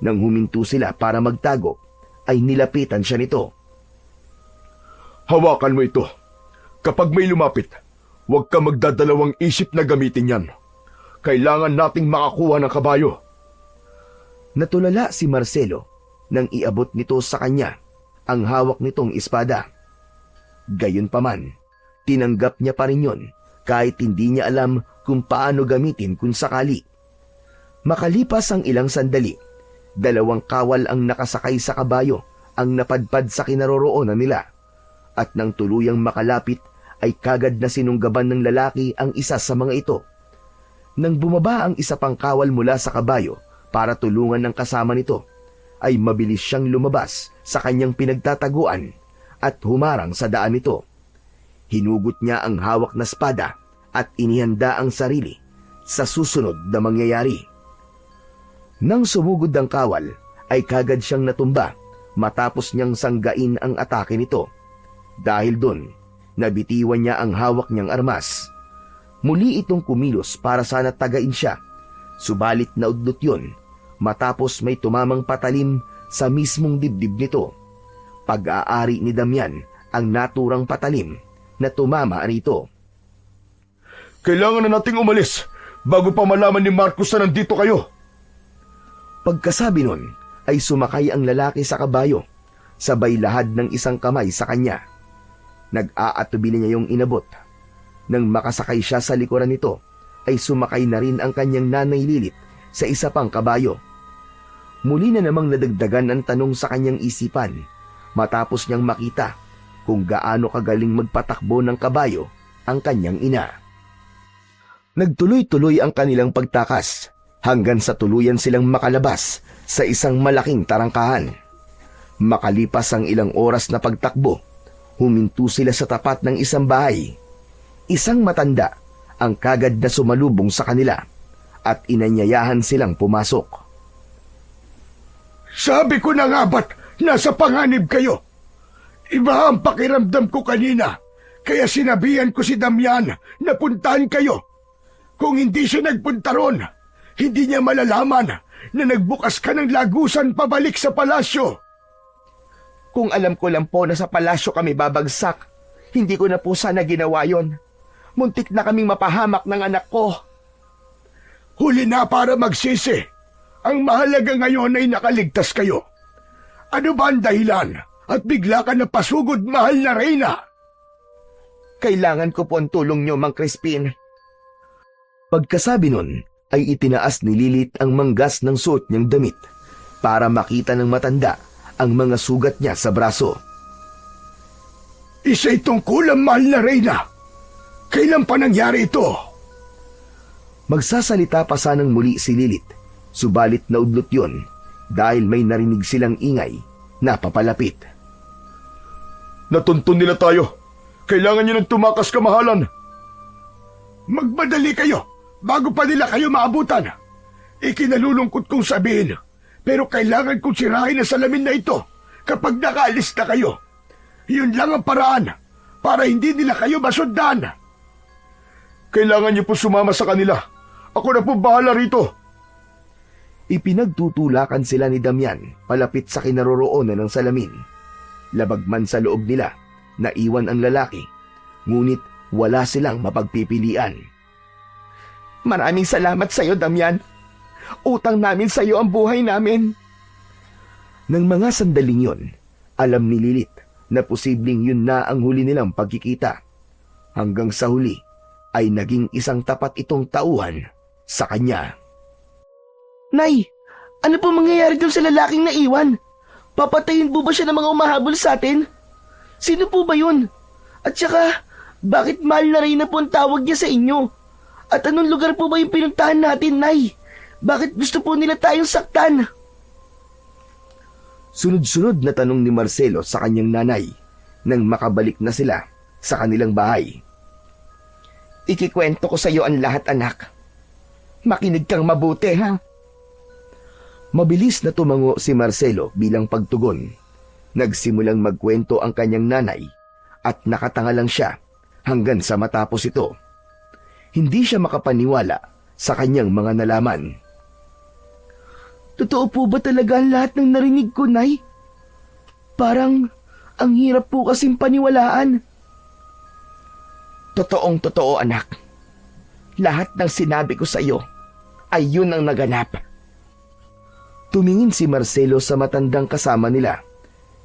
Nang huminto sila para magtago, ay nilapitan siya nito. Hawakan mo ito. Kapag may lumapit, huwag ka magdadalawang isip na gamitin yan. Kailangan nating makakuha ng kabayo. Natulala si Marcelo nang iabot nito sa kanya ang hawak nitong espada. Gayunpaman, tinanggap niya pa rin yun kahit hindi niya alam kung paano gamitin kung sakali. Makalipas ang ilang sandali, 2 kawal ang nakasakay sa kabayo ang napadpad sa kinaroroonan nila, at nang tuluyang makalapit ay kagad na sinunggaban ng lalaki ang isa sa mga ito. Nang bumaba ang isa pang kawal mula sa kabayo para tulungan ng kasama nito, ay mabilis siyang lumabas sa kanyang pinagtataguan at humarang sa daan nito. Hinugot niya ang hawak na espada at inihanda ang sarili sa susunod na mangyayari. Nang sumugod ang kawal, ay kagad siyang natumba matapos niyang sanggain ang atake nito. Dahil doon, nabitiwan niya ang hawak niyang armas. Muli itong kumilos para sana tagain siya, subalit naudlot yun matapos may tumamang patalim sa mismong dibdib nito. Pag-aari ni Damian ang naturang patalim na tumama rito. Kailangan na nating umalis bago pa malaman ni Marcos na nandito kayo. Pagkasabi nun, ay sumakay ang lalaki sa kabayo, sabay lahad ng isang kamay sa kanya. Nag-aatubili niya yung inabot. Nang makasakay siya sa likuran nito, ay sumakay na rin ang kanyang nanay Lilit sa isa pang kabayo. Muli na namang nadagdagan ang tanong sa kanyang isipan matapos niyang makita kung gaano kagaling magpatakbo ng kabayo ang kanyang ina. Nagtuloy-tuloy ang kanilang pagtakas hanggang sa tuluyan silang makalabas sa isang malaking tarangkahan. Makalipas ang ilang oras na pagtakbo, huminto sila sa tapat ng isang bahay. Isang matanda ang kagad na sumalubong sa kanila at inanyayahan silang pumasok. Sabi ko na nga ba't nasa panganib kayo? Iba ang pakiramdam ko kanina, kaya sinabihan ko si Damian na puntahan kayo. Kung hindi siya nagpunta ron, hindi niya malalaman na nagbukas ka ng lagusan pabalik sa palasyo. Kung alam ko lang po na sa palasyo kami babagsak, hindi ko na po sana ginawa yon. Muntik na kaming mapahamak ng anak ko. Huli na para magsisi. Ang mahalaga ngayon ay nakaligtas kayo. Ano ba ang dahilan at bigla ka na pasugod, mahal na Reyna? Kailangan ko po ang tulong niyo, Mang Crispin. Pagkasabi nun, ay itinaas ni Lilit ang manggas ng suot niyang damit para makita ng matanda ang mga sugat niya sa braso. Isa itong kulang, mahal na Reyna. Kailan pa nangyari ito? Magsasalita pa sanang muli si Lilit, subalit naudlot yun dahil may narinig silang ingay na papalapit. Natuntun nila tayo. Kailangan niyo ng tumakas, kamahalan. Magmadali kayo bago pa nila kayo maabutan. Ikinalulungkot kong sabihin, pero kailangan kong sirahin ang salamin na ito kapag nakaalis na kayo. Yun lang ang paraan para hindi nila kayo masundan. Kailangan niyo po sumama sa kanila. Ako na po bahala rito. Ipinagtutulakan sila ni Damian palapit sa kinaroroonan ng salamin. Labag man sa loob nila, naiwan ang lalaki, ngunit wala silang mapagpipilian. Maraming salamat sa iyo, Damian. Utang namin sa iyo ang buhay namin. Nang mga sandaling yon, alam ni Lilit na posibleng yun na ang huli nilang pagkikita. Hanggang sa huli ay naging isang tapat itong tauhan sa kanya. Nay, ano po mangyayari dun sa lalaking naiwan? Papatayin po ba siya ng mga umahabol sa atin? Sino po ba yun? At saka, bakit mahal na Reyna po ang tawag niya sa inyo? At anong lugar po ba yung pinuntahan natin, Nay? Bakit gusto po nila tayong saktan? Sunod-sunod na tanong ni Marcelo sa kanyang nanay nang makabalik na sila sa kanilang bahay. Ikikwento ko sa iyo ang lahat, anak. Makinig kang mabuti, ha? Mabilis na tumango si Marcelo bilang pagtugon. Nagsimulang magkwento ang kanyang nanay at nakatanga lang siya hanggang sa matapos ito. Hindi siya makapaniwala sa kanyang mga nalaman. Totoo po ba talaga ang lahat ng narinig ko, Nay? Parang ang hirap po kasing paniwalaan. Totoong totoo, anak. Lahat ng sinabi ko sa iyo ay yun ang naganap. Tumingin si Marcelo sa matandang kasama nila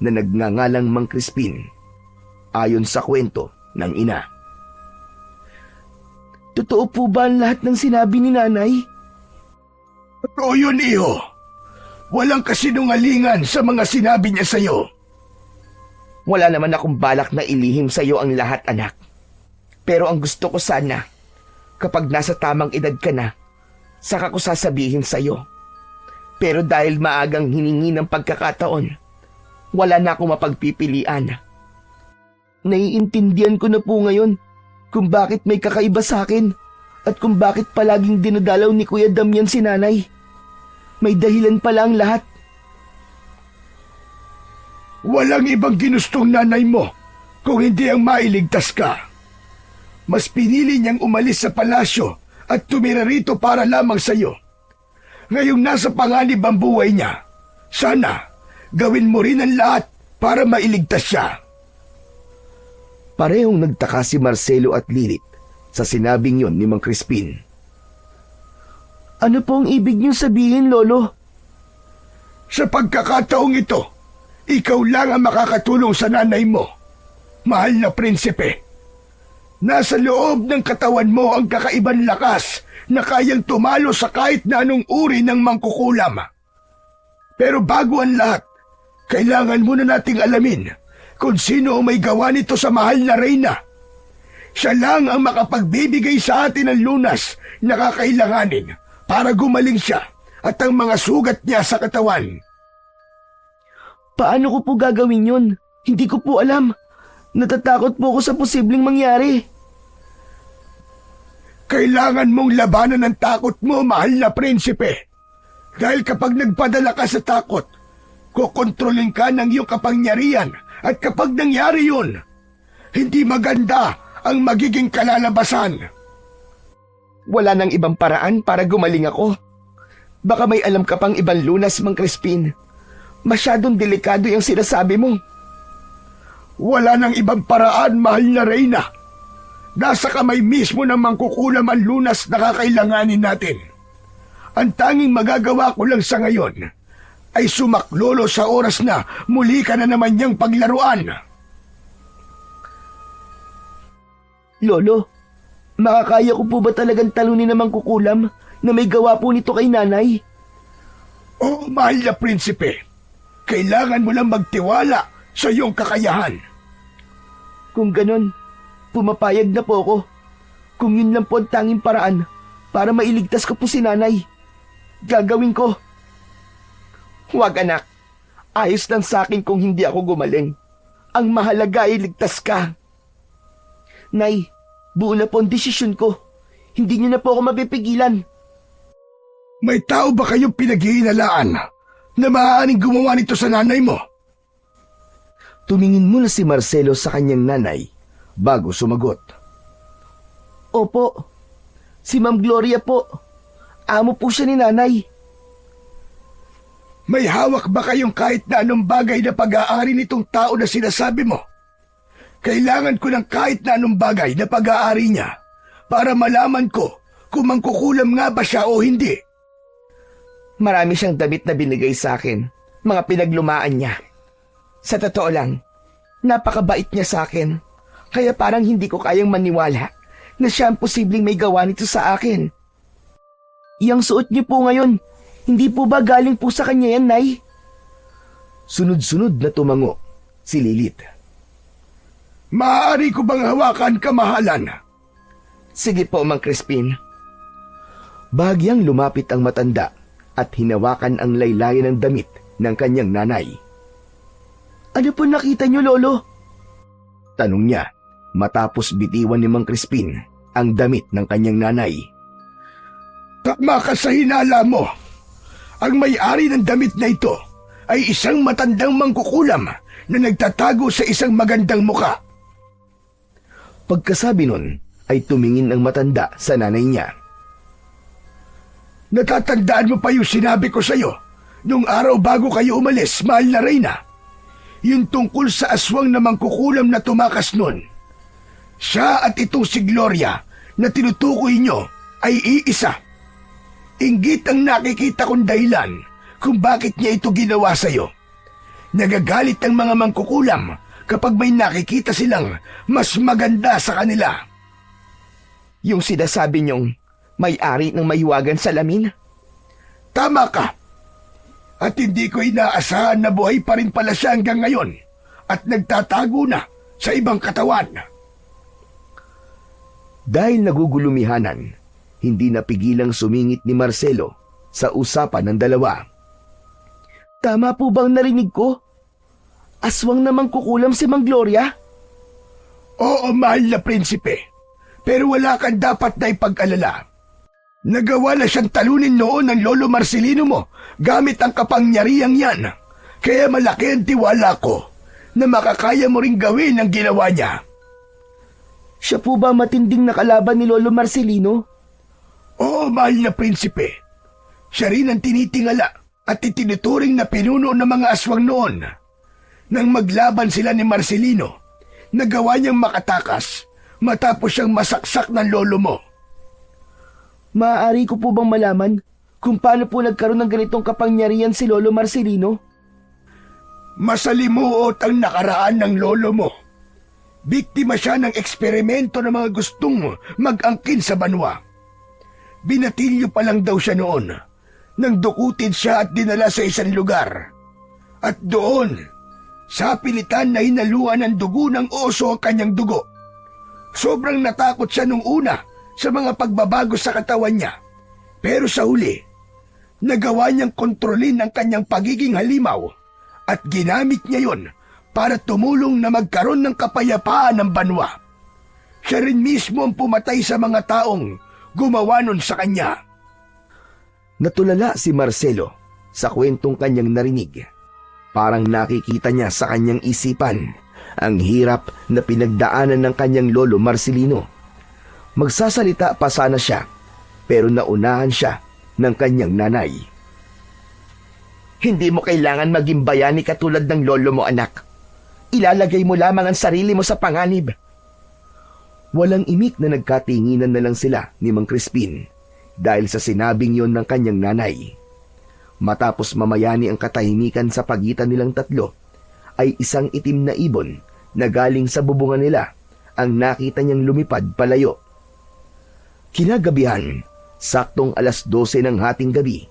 na nagngangalang Mang Crispin, ayon sa kwento ng ina. Totoo po ba ang lahat ng sinabi ni nanay? Totoo yun, iho. Walang kasinungalingan sa mga sinabi niya sa'yo. Wala naman akong balak na ilihim sa iyo ang lahat, anak. Pero ang gusto ko sana, kapag nasa tamang edad ka na, saka ko sasabihin sa iyo. Pero dahil maagang hiningi ng pagkakataon, wala na akong mapagpipilian. Naiintindihan ko na po ngayon kung bakit may kakaiba sa akin at kung bakit palaging dinadalaw ni Kuya Damian si nanay. May dahilan pala ang lahat. Walang ibang ginustong nanay mo kung hindi ang mailigtas ka. Mas pinili niyang umalis sa palasyo at tumira rito para lamang sa iyo. Ngayong nasa panganib ang buhay niya, sana gawin mo rin ang lahat para mailigtas siya. Parehong nagtaka si Marcelo at Lilith sa sinabing yon ni Mang Crispin. Ano po ang ibig niyong sabihin, Lolo? Sa pagkakataong ito, ikaw lang ang makakatulong sa nanay mo, mahal na prinsipe. Nasa loob ng katawan mo ang kakaibang lakas na kayang tumalo sa kahit na anong uri ng mangkukulam. Pero bago ang lahat, kailangan muna nating alamin kung sino ang may gawa nito sa mahal na reyna. Siya lang ang makapagbibigay sa atin ng lunas na kakailanganin para gumaling siya at ang mga sugat niya sa katawan. Paano ko po gagawin yun? Hindi ko po alam. Natatakot po ako sa posibleng mangyari. Kailangan mong labanan ang takot mo, mahal na prinsipe. Dahil kapag nagpadala ka sa takot, kukontrolin ka ng iyong kapangyarihan at kapag nangyari yun, hindi maganda ang magiging kalalabasan. Wala nang ibang paraan para gumaling ako. Baka may alam ka pang ibang lunas, Mang Crispin. Masyadong delikado yung sinasabi mo. Wala nang ibang paraan, mahal na reyna. Nasa kamay mismo ng mangkukulam ang lunas na kakailanganin natin. Ang tanging magagawa ko lang sa ngayon ay sumaklolo sa oras na muli ka na naman niyang paglaruan. Lolo, makakaya ko po ba talagang talunin ng mangkukulam na may gawa po nito kay nanay? Oh, mahal na prinsipe, kailangan mo lang magtiwala sa iyong kakayahan. Kung ganon, pumapayag na po ako. Kung yun lang po ang tanging paraan para mailigtas ko po si nanay, gagawin ko. Huwag anak, ayos lang sa akin kung hindi ako gumaling. Ang mahalaga ay ligtas ka. Nay, buo na po ang desisyon ko. Hindi niyo na po ako mapipigilan. May tao ba kayong pinag-iinalaan na maaaring gumawa nito sa nanay mo? Tumingin muna si Marcelo sa kanyang nanay bago sumagot. Opo, si Ma'am Gloria po. Amo po siya ni nanay. May hawak ba kayong kahit na anong bagay na pag-aari nitong tao na sinasabi mo? Kailangan ko ng kahit na anong bagay na pag-aari niya para malaman ko kung mangkukulam nga ba siya o hindi. Marami siyang damit na binigay sa akin, mga pinaglumaan niya. Sa totoo lang, napakabait niya sa akin, kaya parang hindi ko kayang maniwala na siya ang posibleng may gawa nito sa akin. Iyang suot niyo po ngayon, hindi po ba galing po sa kanya yan, Nay? Sunod-sunod na tumango si Lilith. Maaari ko bang hawakan, kamahalan? Sige po, Mang Crispin. Bahagyang lumapit ang matanda at hinawakan ang laylayan ng damit ng kanyang nanay. Ano po nakita niyo, Lolo? Tanong niya matapos bitiwan ni Mang Crispin ang damit ng kanyang nanay. Tama ka sa hinala mo. Ang may-ari ng damit na ito ay isang matandang mangkukulam na nagtatago sa isang magandang muka. Pagkasabi nun ay tumingin ang matanda sa nanay niya. Natatandaan mo pa yung sinabi ko sa'yo nung araw bago kayo umalis, mahal na reyna? Yung tungkol sa aswang na mangkukulam na tumakas nun. Siya at itong si Gloria na tinutukoy nyo ay iisa. Inggit ang nakikita kong dahilan kung bakit niya ito ginawa sa'yo. Nagagalit ang mga mangkukulam kapag may nakikita silang mas maganda sa kanila. Yung sinasabi niyong may-ari ng mahiwagan salamin? Tama ka. At hindi ko inaasahan na buhay pa rin pala siya hanggang ngayon at nagtatago na sa ibang katawan. Dahil nagugulumihanan, hindi napigilang sumingit ni Marcelo sa usapan ng dalawa. Tama po bang narinig ko? Aswang namang kukulam si Mang Gloria? Oo, mahal na prinsipe. Pero wala kang dapat na ipag-alala. Nagawa na siyang talunin noon ng Lolo Marcelino mo gamit ang kapangyarihang yan. Kaya malaki ang tiwala ko na makakaya mo ring gawin ang ginawa niya. Siya po ba matinding nakalaban ni Lolo Marcelino? Oo, mahal na prinsipe. Siya rin ang tinitingala at itinuturing na pinuno ng mga aswang noon. Nang maglaban sila ni Marcelino, nagawa niyang makatakas matapos siyang masaksak ng lolo mo. Maaari ko po bang malaman kung paano po nagkaroon ng ganitong kapangyarihan si Lolo Marcelino? Masalimuot ang nakaraan ng lolo mo. Biktima siya ng eksperimento ng mga gustong mag-angkin sa banwa. Binatilyo pa lang daw siya noon nang dukutin siya at dinala sa isang lugar. At doon, sa pilitan na hinaluan ng dugo ng oso ang kanyang dugo. Sobrang natakot siya nung una sa mga pagbabago sa katawan niya. Pero sa huli, nagawa niyang kontrolin ang kanyang pagiging halimaw at ginamit niya yon para tumulong na magkaroon ng kapayapaan ng banwa. Siya rin mismo ang pumatay sa mga taong gumawa nun sa kanya. Natulala si Marcelo sa kwentong kanyang narinig. Parang nakikita niya sa kanyang isipan ang hirap na pinagdaanan ng kanyang lolo Marcelino. Magsasalita pa sana siya, pero naunahan siya ng kanyang nanay. Hindi mo kailangan maging bayani katulad ng lolo mo, anak. Ilalagay mo lamang ang sarili mo sa panganib. Walang imik na nagkatinginan na lang sila ni Mang Crispin dahil sa sinabing yon ng kanyang nanay. Matapos mamayani ang katahimikan sa pagitan nilang tatlo, ay isang itim na ibon na galing sa bubungan nila ang nakita niyang lumipad palayo. Kinagabihan, saktong 12:00 ng hating gabi,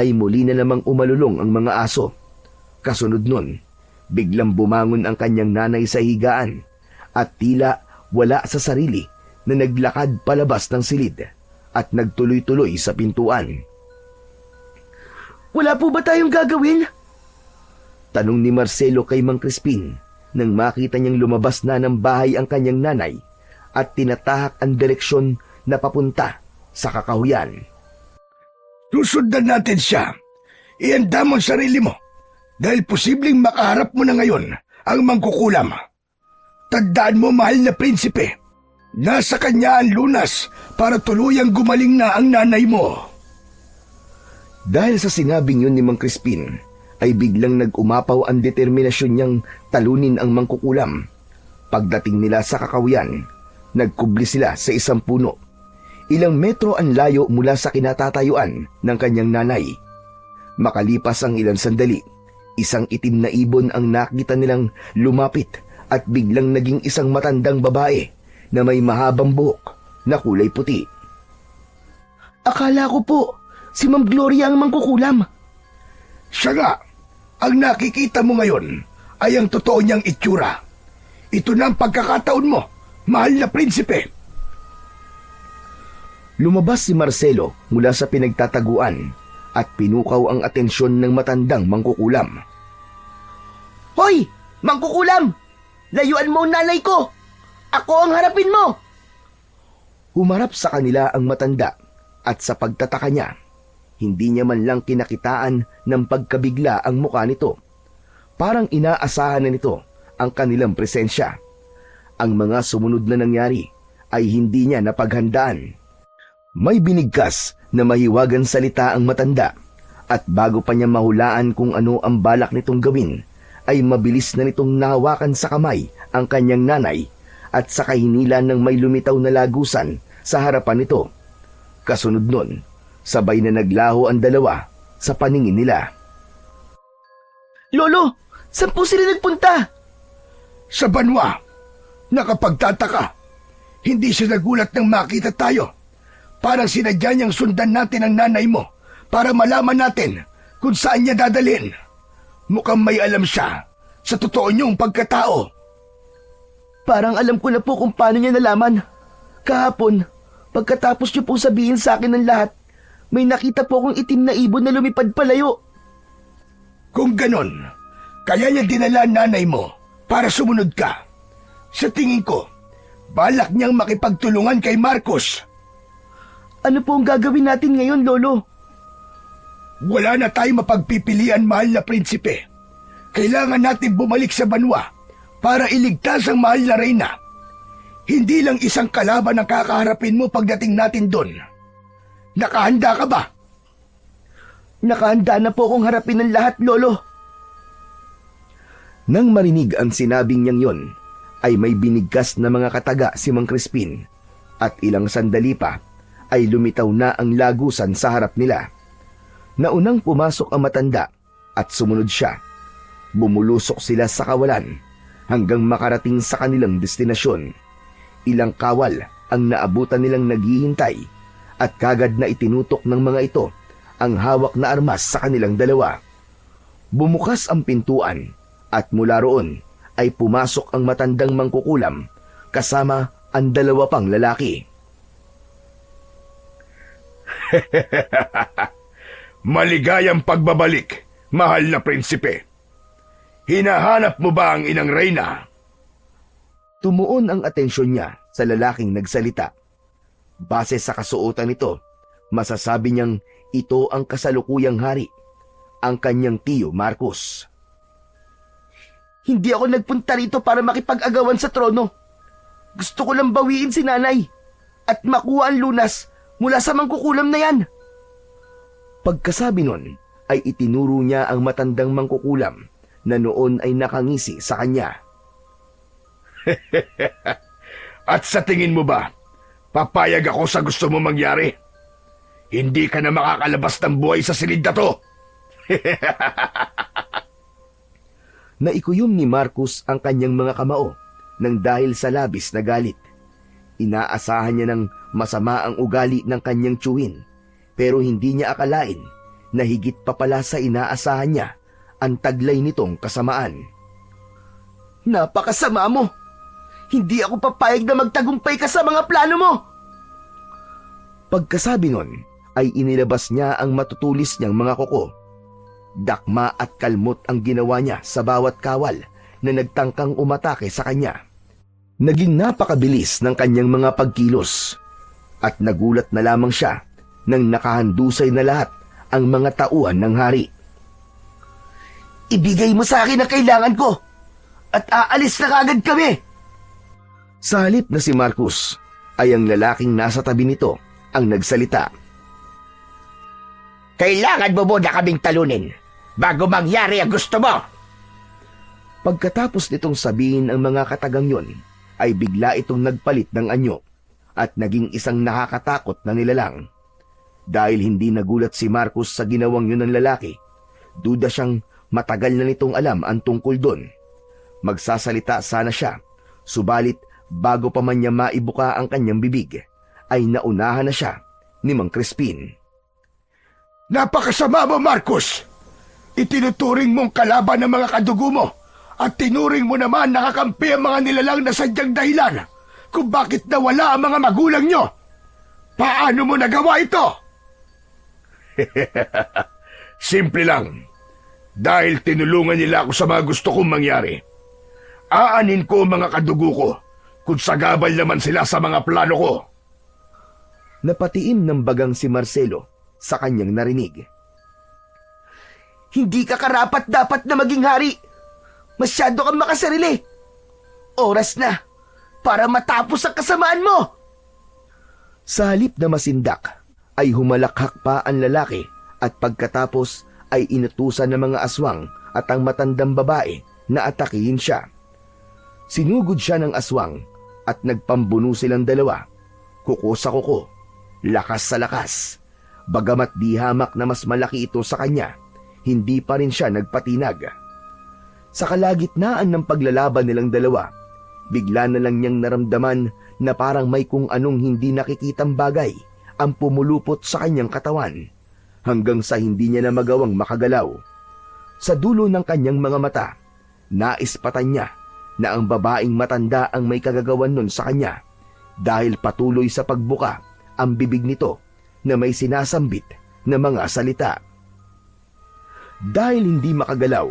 ay muli na namang umalulong ang mga aso. Kasunod nun, biglang bumangon ang kanyang nanay sa higaan at tila wala sa sarili na naglakad palabas ng silid at nagtuloy-tuloy sa pintuan. Wala po ba tayong gagawin? Tanong ni Marcelo kay Mang Crispin nang makita niyang lumabas na ng bahay ang kanyang nanay at tinatahak ang direksyon na papunta sa kakahuyan. Susundan natin siya. Ihanda mo ang sarili mo dahil posibleng makaharap mo na ngayon ang mangkukulam. Tandaan mo, mahal na prinsipe, nasa kanya ang lunas para tuluyang gumaling na ang nanay mo. Dahil sa sinabing yun ni Mang Crispin, ay biglang nag-umapaw ang determinasyon niyang talunin ang mangkukulam. Pagdating nila sa kakahuyan, nagkubli sila sa isang puno. Ilang metro ang layo mula sa kinatatayuan ng kanyang nanay. Makalipas ang ilang sandali, isang itim na ibon ang nakita nilang lumapit at biglang naging isang matandang babae na may mahabang buhok na kulay puti. Akala ko po, si Ma'am Gloria ang mangkukulam. Siya nga, ang nakikita mo ngayon ay ang totoo niyang itsura. Ito na ang pagkakataon mo, mahal na prinsipe. Lumabas si Marcelo mula sa pinagtataguan at pinukaw ang atensyon ng matandang mangkukulam. Hoy! Mangkukulam! Layuan mo ang nanay ko! Ako ang harapin mo! Humarap sa kanila ang matanda at sa pagtataka niya, hindi niya man lang kinakitaan ng pagkabigla ang mukha nito. Parang inaasahan na nito ang kanilang presensya. Ang mga sumunod na nangyari ay hindi niya napaghandaan. May binigkas na mahiwagang salita ang matanda at bago pa niya mahulaan kung ano ang balak nitong gawin, ay mabilis na nitong nahawakan sa kamay ang kanyang nanay at sa kahinilan ng may lumitaw na lagusan sa harapan nito. Kasunod nun, sabay na naglaho ang dalawa sa paningin nila. Lolo, saan po sila nagpunta? Sa banwa, nakapagtataka. Hindi siya nagulat nang makita tayo. Parang sinadya niyang sundan natin ang nanay mo para malaman natin kung saan niya dadalhin. Mukhang may alam siya sa totoo niyong pagkatao. Parang alam ko na po kung paano niya nalaman. Kahapon, pagkatapos niyo pong sabihin sa akin ng lahat, may nakita po akong itim na ibon na lumipad palayo. Kung ganon, kaya niya dinala ang nanay mo para sumunod ka. Sa tingin ko, balak niyang makipagtulungan kay Marcos. Ano po ang gagawin natin ngayon, Lolo? Wala na tayong mapagpipilian, mahal na prinsipe. Kailangan natin bumalik sa banwa para iligtas ang mahal na reyna. Hindi lang isang kalaban ang kakaharapin mo pagdating natin doon. Nakahanda ka ba? Nakahanda na po akong harapin ng lahat, Lolo. Nang marinig ang sinabing niyang yon, ay may binigkas na mga kataga si Mang Crispin at ilang sandali pa ay lumitaw na ang lagusan sa harap nila. Naunang pumasok ang matanda at sumunod siya. Bumulusok sila sa kawalan hanggang makarating sa kanilang destinasyon. Ilang kawal ang naabutan nilang naghihintay at kagad na itinutok ng mga ito ang hawak na armas sa kanilang dalawa. Bumukas ang pintuan at mula roon ay pumasok ang matandang mangkukulam kasama ang dalawa pang lalaki. Maligayang pagbabalik, mahal na prinsipe. Hinahanap mo ba ang inang reyna? Tumuon ang atensyon niya sa lalaking nagsalita. Base sa kasuotan nito, masasabi niyang ito ang kasalukuyang hari, ang kanyang tiyo Marcos. Hindi ako nagpunta rito para makipag-agawan sa trono. Gusto ko lang bawiin si nanay at makuha ang lunas mula sa mangkukulam na yan. Pagkasabi nun, ay itinuro niya ang matandang mangkukulam na noon ay nakangisi sa kanya. At sa tingin mo ba, papayag ako sa gusto mo mangyari? Hindi ka na makakalabas ng buhay sa silid na to. Naikuyom ni Marcos ang kanyang mga kamao nang dahil sa labis na galit. Inaasahan niya ng masama ang ugali ng kanyang tiyuhin, pero hindi niya akalain na higit pa pala sa inaasahan niya ang taglay nitong kasamaan. Napakasama mo! Hindi ako papayag na magtagumpay ka sa mga plano mo! Pagkasabi nun, ay inilabas niya ang matutulis niyang mga kuko. Dakma at kalmot ang ginawa niya sa bawat kawal na nagtangkang umatake sa kanya. Naging napakabilis ng kanyang mga pagkilos at nagulat na lamang siya nang nakahandusay na lahat ang mga tauhan ng hari. Ibigay mo sa akin ang kailangan ko at aalis na kagad kami! Sa halip na si Marcos, ay ang lalaking nasa tabi nito ang nagsalita. Kailangan mo muna kaming talunin bago mangyari ang gusto mo. Pagkatapos nitong sabihin ang mga katagang yon, ay bigla itong nagpalit ng anyo at naging isang nakakatakot na nilalang. Dahil hindi nagulat si Marcos sa ginawang yun ng lalaki, duda siyang matagal na nitong alam ang tungkol doon. Magsasalita sana siya, subalit bago pa man niya maibuka ang kanyang bibig, ay naunahan na siya ni Mang Crispin. Napakasama mo, Marcos! Itinuturing mong kalaban ng mga kadugo mo at tinuring mo naman nakakampi ang mga nilalang na sadyang dahilan kung bakit nawala ang mga magulang nyo. Paano mo nagawa ito? Simple lang. Dahil tinulungan nila ako sa mga gusto kong mangyari. Aanin ko ang mga kadugo ko kung sagabal naman sila sa mga plano ko. Napatiim ng bagang si Marcelo sa kanyang narinig. Hindi ka karapat dapat na maging hari. Masyado kang makasarili. Oras na para matapos ang kasamaan mo. Sa halip na masindak, ay humalakhak pa ang lalaki at pagkatapos ay inutusan ng mga aswang at ang matandang babae na atakihin siya. Sinugod siya ng aswang at nagpambuno silang dalawa, kuko sa kuko, lakas sa lakas. Bagamat di hamak na mas malaki ito sa kanya, hindi pa rin siya nagpatinag. Sa kalagitnaan ng paglalaban nilang dalawa, bigla na lang niyang naramdaman na parang may kung anong hindi nakikitang bagay ang pumulupot sa kanyang katawan hanggang sa hindi niya na magawang makagalaw. Sa dulo ng kanyang mga mata, naispatan niya na ang babaeng matanda ang may kagagawan nun sa kanya dahil patuloy sa pagbuka ang bibig nito na may sinasambit na mga salita. Dahil hindi makagalaw,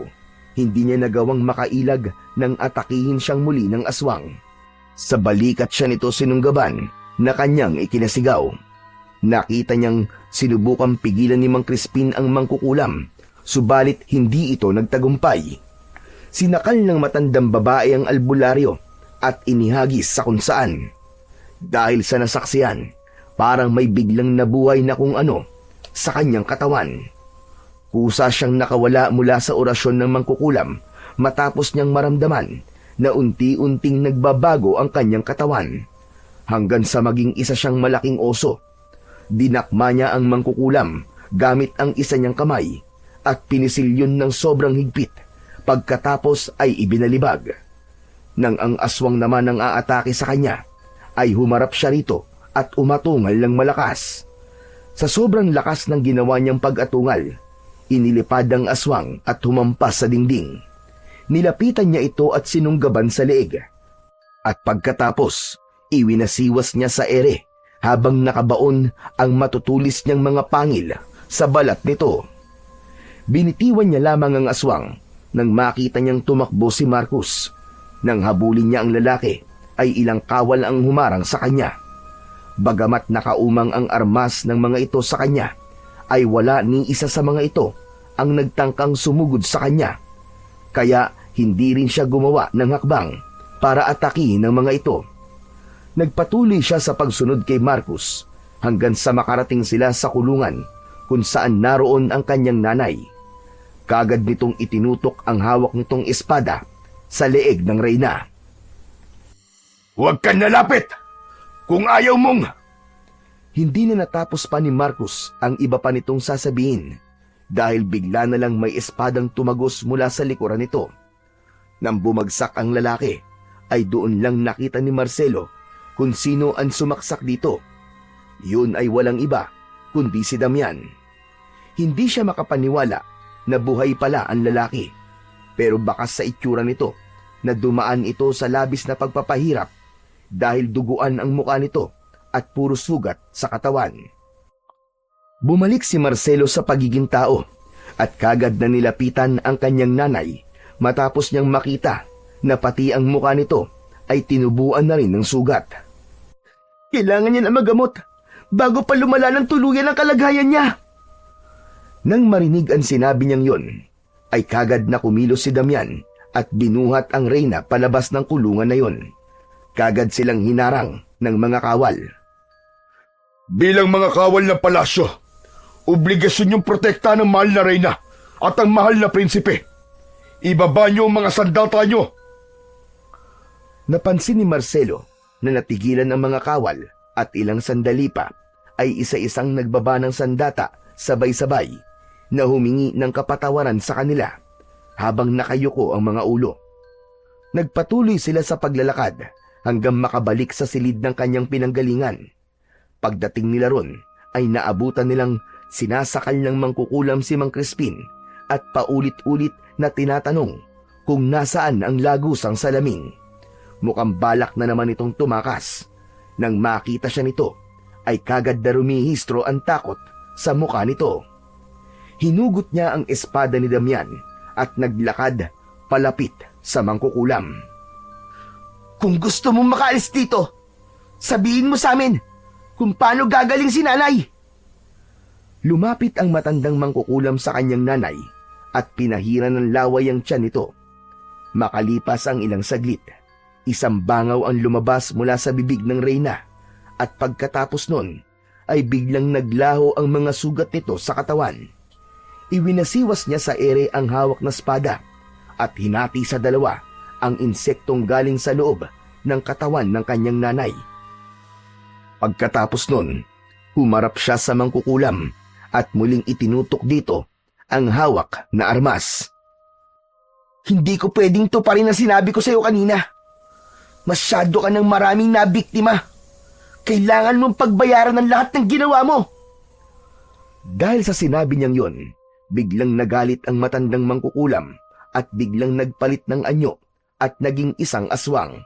hindi niya nagawang makailag nang atakihin siyang muli ng aswang. Sa balikat siya nito sinunggaban na kanyang ikinasigaw. Nakita niyang sinubukang pigilan ni Mang Crispin ang mangkukulam, subalit hindi ito nagtagumpay. Sinakal ng matandang babae ang albularyo at inihagis sa kung saan. Dahil sa nasaksihan, parang may biglang nabuhay na kung ano sa kanyang katawan. Kusa siyang nakawala mula sa orasyon ng mangkukulam matapos niyang maramdaman na unti-unting nagbabago ang kanyang katawan hanggang sa maging isa siyang malaking oso. Dinakma niya ang mangkukulam gamit ang isa niyang kamay at pinisilyon ng sobrang higpit. Pagkatapos ay ibinalibag. Nang ang aswang naman ang aatake sa kanya, ay humarap siya rito at umatungal ng malakas. Sa sobrang lakas ng ginawa niyang pag-atungal, inilipad ang aswang at humampas sa dingding. Nilapitan niya ito at sinunggaban sa leeg. At pagkatapos, iwinasiwas niya sa ere habang nakabaon ang matutulis niyang mga pangil sa balat nito. Binitiwan niya lamang ang aswang nang makita niyang tumakbo si Marcus. Nang habulin niya ang lalaki, ay ilang kawal ang humarang sa kanya. Bagamat nakaumang ang armas ng mga ito sa kanya, ay wala ni isa sa mga ito ang nagtangkang sumugod sa kanya. Kaya hindi rin siya gumawa ng hakbang para atakihin ng mga ito. Nagpatuloy siya sa pagsunod kay Marcus hanggang sa makarating sila sa kulungan kung saan naroon ang kanyang nanay. Kagad nitong itinutok ang hawak nitong espada sa leeg ng reyna. Huwag kang nalapit! Kung ayaw mong... Hindi na natapos pa ni Marcus ang iba pa nitong sasabihin dahil bigla na lang may espadang tumagos mula sa likuran nito. Nang bumagsak ang lalaki, ay doon lang nakita ni Marcelo kung sino ang sumaksak dito. Yun ay walang iba kundi si Damian. Hindi siya makapaniwala na buhay pala ang lalaki, pero bakas sa itsura nito na dumaan ito sa labis na pagpapahirap dahil duguan ang mukha nito at puro sugat sa katawan. Bumalik si Marcelo sa pagiging tao at kagad na nilapitan ang kanyang nanay matapos niyang makita na pati ang mukha nito ay tinubuan na rin ng sugat. Kailangan niya na magamot bago pa lumala ng tuluyan ang kalagayan niya. Nang marinig ang sinabi niyang yon, ay kagad na kumilos si Damian at binuhat ang reyna palabas ng kulungan na yon. Kagad silang hinarang ng mga kawal. Bilang mga kawal ng palasyo, obligasyon niyong protektahan ang mahal na reyna at ang mahal na prinsipe. Ibaba niyo ang mga sandata niyo. Napansin ni Marcelo na natigilan ang mga kawal at ilang sandali pa ay isa-isang nagbaba ng sandata sabay-sabay na humingi ng kapatawaran sa kanila habang nakayuko ang mga ulo. Nagpatuloy sila sa paglalakad hanggang makabalik sa silid ng kanyang pinanggalingan. Pagdating nila ron ay naabutan nilang sinasakal ng mangkukulam si Mang Crispin at paulit-ulit na tinatanong kung nasaan ang lagusang salamin. Mukhang balak na naman itong tumakas. Nang makita siya nito, ay kagad na rumihistro ang takot sa mukha nito. Hinugot niya ang espada ni Damian at naglakad palapit sa mangkukulam. Kung gusto mong makaalis dito, sabihin mo sa amin kung paano gagaling si nanay. Lumapit ang matandang mangkukulam sa kanyang nanay at pinahiran ng laway ang tiyan nito. Makalipas ang ilang saglit, isang bangaw ang lumabas mula sa bibig ng reyna at pagkatapos nun ay biglang naglaho ang mga sugat nito sa katawan. Iwinasiwas niya sa ere ang hawak na espada at hinati sa dalawa ang insektong galing sa loob ng katawan ng kanyang nanay. Pagkatapos nun, humarap siya sa mangkukulam at muling itinutok dito ang hawak na armas. Hindi ko pwedeng tuparin ang sinabi ko sa iyo kanina. Masyado ka ng maraming nabiktima. Kailangan mong pagbayaran ng lahat ng ginawa mo. Dahil sa sinabi niyang yon, biglang nagalit ang matandang mangkukulam at biglang nagpalit ng anyo at naging isang aswang.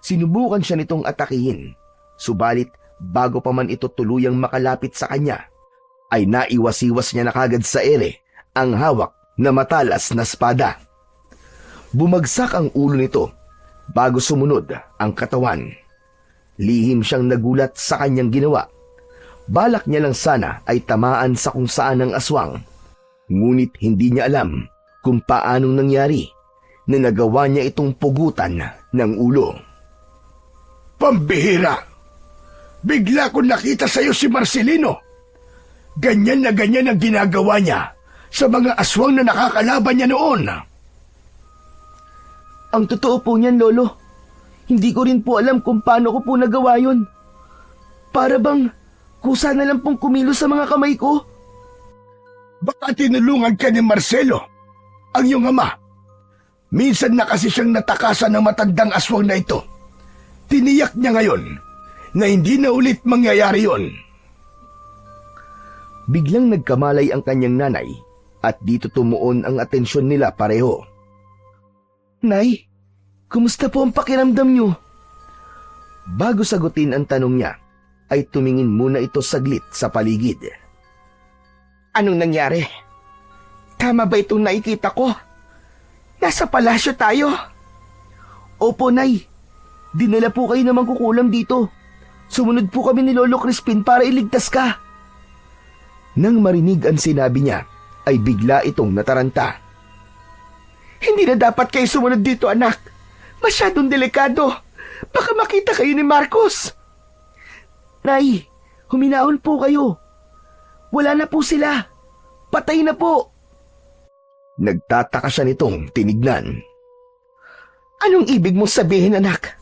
Sinubukan siya nitong atakihin, subalit bago pa man ito tuluyang makalapit sa kanya, ay naiwas-iwas niya na kagad sa ere ang hawak na matalas na espada. Bumagsak ang ulo nito bago sumunod ang katawan. Lihim siyang nagulat sa kanyang ginawa. Balak niya lang sana ay tamaan sa kung saan ang aswang. Ngunit hindi niya alam kung paanong nangyari na nagawa niya itong pugutan ng ulo. Pambihira! Bigla ko nakita sa'yo si Marcelino. Ganyan na ganyan ang ginagawa niya sa mga aswang na nakakalaban niya noon. Ang totoo po niyan, Lolo. Hindi ko rin po alam kung paano ko po nagawa yun. Para bang kusa na lang pong kumilos sa mga kamay ko. Baka tinulungan ka ni Marcelo, ang iyong ama. Minsan na kasi siyang natakasan ng matandang aswang na ito. Tiniyak niya ngayon na hindi na ulit mangyayari yon. Biglang nagkamalay ang kanyang nanay at dito tumuon ang atensyon nila pareho. Nay, kumusta po ang pakiramdam niyo? Bago sagutin ang tanong niya, ay tumingin muna ito saglit sa paligid. Anong nangyari? Tama ba itong nakikita ko? Nasa palasyo tayo. Opo, Nay. Dinala po kayo ng mangkukulam dito. Sumunod po kami ni Lolo Crispin para iligtas ka. Nang marinig ang sinabi niya, ay bigla itong nataranta. Hindi na dapat kayo sumunod dito, anak. Masyadong delikado. Baka makita kayo ni Marcos. Nay, huminahon po kayo. Wala na po sila. Patay na po. Nagtataka siya nitong tinignan. Anong ibig mong sabihin, anak?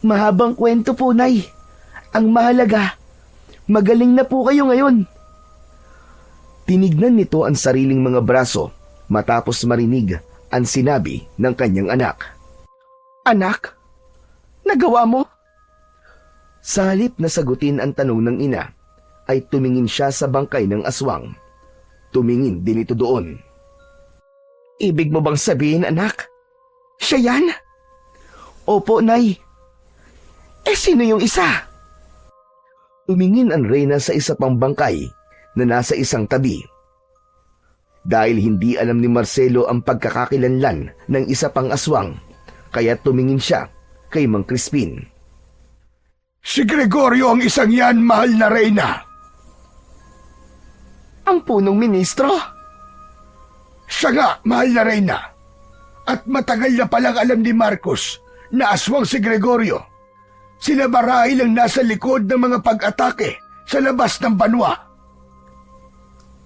Mahabang kwento po, Nay. Ang mahalaga, magaling na po kayo ngayon. Tinignan nito ang sariling mga braso matapos marinig ang sinabi ng kanyang anak. Anak, nagawa mo? Sa halip na sagutin ang tanong ng ina, ay tumingin siya sa bangkay ng aswang. Tumingin din ito doon. Ibig mo bang sabihin, anak? Siya yan? Opo, Nay. Sino yung isa? Tumingin ang reyna sa isa pang bangkay na nasa isang tabi. Dahil hindi alam ni Marcelo ang pagkakakilanlan ng isa pang aswang, kaya tumingin siya kay Mang Crispin. Si Gregorio ang isang yan, mahal na reyna. Ang punong ministro? Siya nga, mahal na reyna. At matagal na palang alam ni Marcos na aswang si Gregorio. Sila marahil ang nasa likod ng mga pag-atake sa labas ng banwa.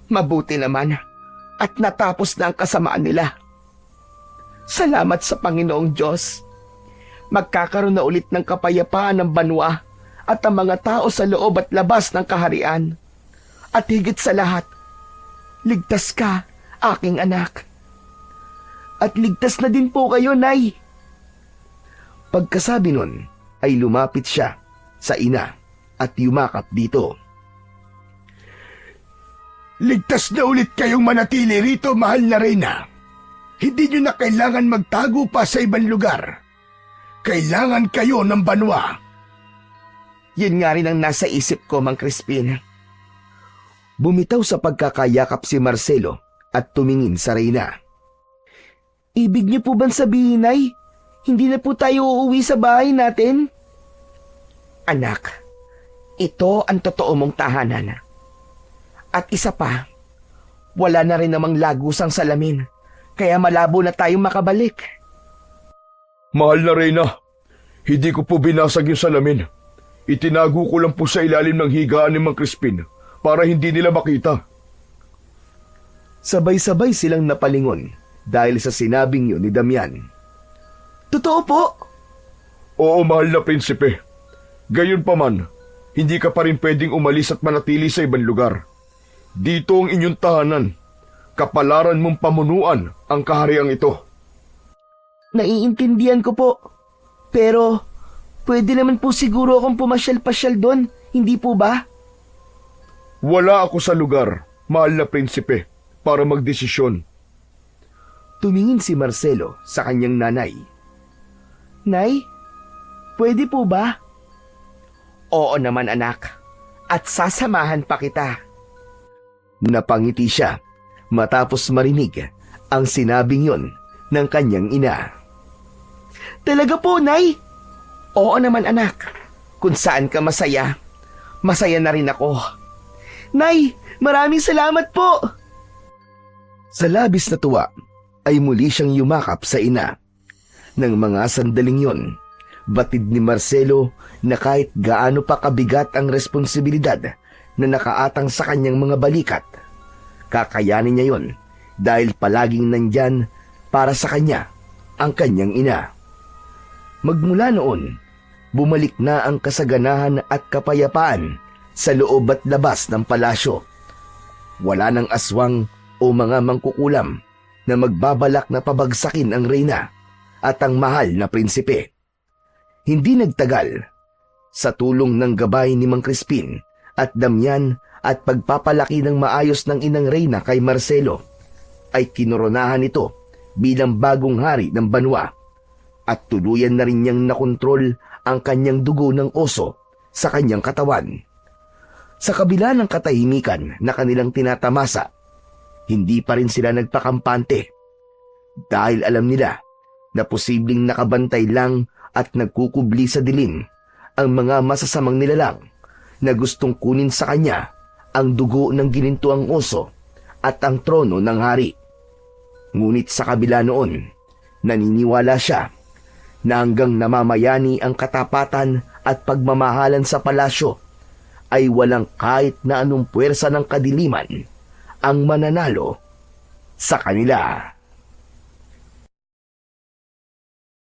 Mabuti naman at natapos na ang kasamaan nila. Salamat sa Panginoong Diyos. Magkakaroon na ulit ng kapayapaan ng banwa at ang mga tao sa loob at labas ng kaharian. At higit sa lahat, ligtas ka, aking anak. At ligtas na din po kayo, Nay. Pagkasabi nun, ay lumapit siya sa ina at yumakap dito. Ligtas na ulit kayong manatili rito, mahal na reyna. Hindi nyo na kailangan magtago pa sa ibang lugar. Kailangan kayo ng banwa. Yun nga rin ang nasa isip ko, Mang Crispin. Bumitaw sa pagkakayakap si Marcelo at tumingin sa reyna. Ibig niyo po bang sabihin, Nay? Hindi na po tayo uuwi sa bahay natin? Anak, ito ang totoo mong tahanan. At isa pa, wala na rin namang lagusang salamin, kaya malabo na tayong makabalik. Mahal na reyna, hindi ko po binasag yung salamin. Itinago ko lang po sa ilalim ng higaan ni Mang Crispin para hindi nila makita. Sabay-sabay silang napalingon dahil sa sinabing yun ni Damian. Totoo po? Oo, mahal na prinsipe. Gayunpaman, hindi ka pa rin pwedeng umalis at manatili sa ibang lugar. Dito ang inyong tahanan. Kapalaran mong pamunuan ang kahariang ito. Naiintindihan ko po. Pero, pwede naman po siguro akong pumasyal-pasyal doon, hindi po ba? Wala ako sa lugar, mahal na prinsipe, para magdesisyon. Tumingin si Marcelo sa kanyang nanay. Nay, pwede po ba? Oo naman anak, at sasamahan pa kita. Napangiti siya matapos marinig ang sinabing yon ng kanyang ina. Talaga po, Nay? Oo naman anak, kung saan ka masaya, masaya na rin ako. Nay, maraming salamat po! Sa labis na tuwa ay muli siyang yumakap sa ina. Nang mga sandaling yon, batid ni Marcelo na kahit gaano pa kabigat ang responsibilidad na nakaatang sa kanyang mga balikat, kakayanin niya yon dahil palaging nandyan para sa kanya ang kanyang ina. Magmula noon, bumalik na ang kasaganahan at kapayapaan sa loob at labas ng palasyo. Wala nang aswang o mga mangkukulam na magbabalak na pabagsakin ang reyna at ang mahal na prinsipe. Hindi nagtagal, sa tulong ng gabay ni Mang Crispin at Damian at pagpapalaki ng maayos ng inang reyna kay Marcelo, ay kinoronahan ito bilang bagong hari ng banwa at tuluyan na rin niyang nakontrol ang kanyang dugo ng oso sa kanyang katawan. Sa kabila ng katahimikan na kanilang tinatamasa, hindi pa rin sila nagpakampante dahil alam nila na posibleng nakabantay lang at nagkukubli sa dilim ang mga masasamang nilalang na gustong kunin sa kanya ang dugo ng ginintuang oso at ang trono ng hari. Ngunit sa kabila noon, naniniwala siya na hanggang namamayani ang katapatan at pagmamahalan sa palasyo, ay walang kahit na anong puwersa ng kadiliman ang mananalo sa kanila.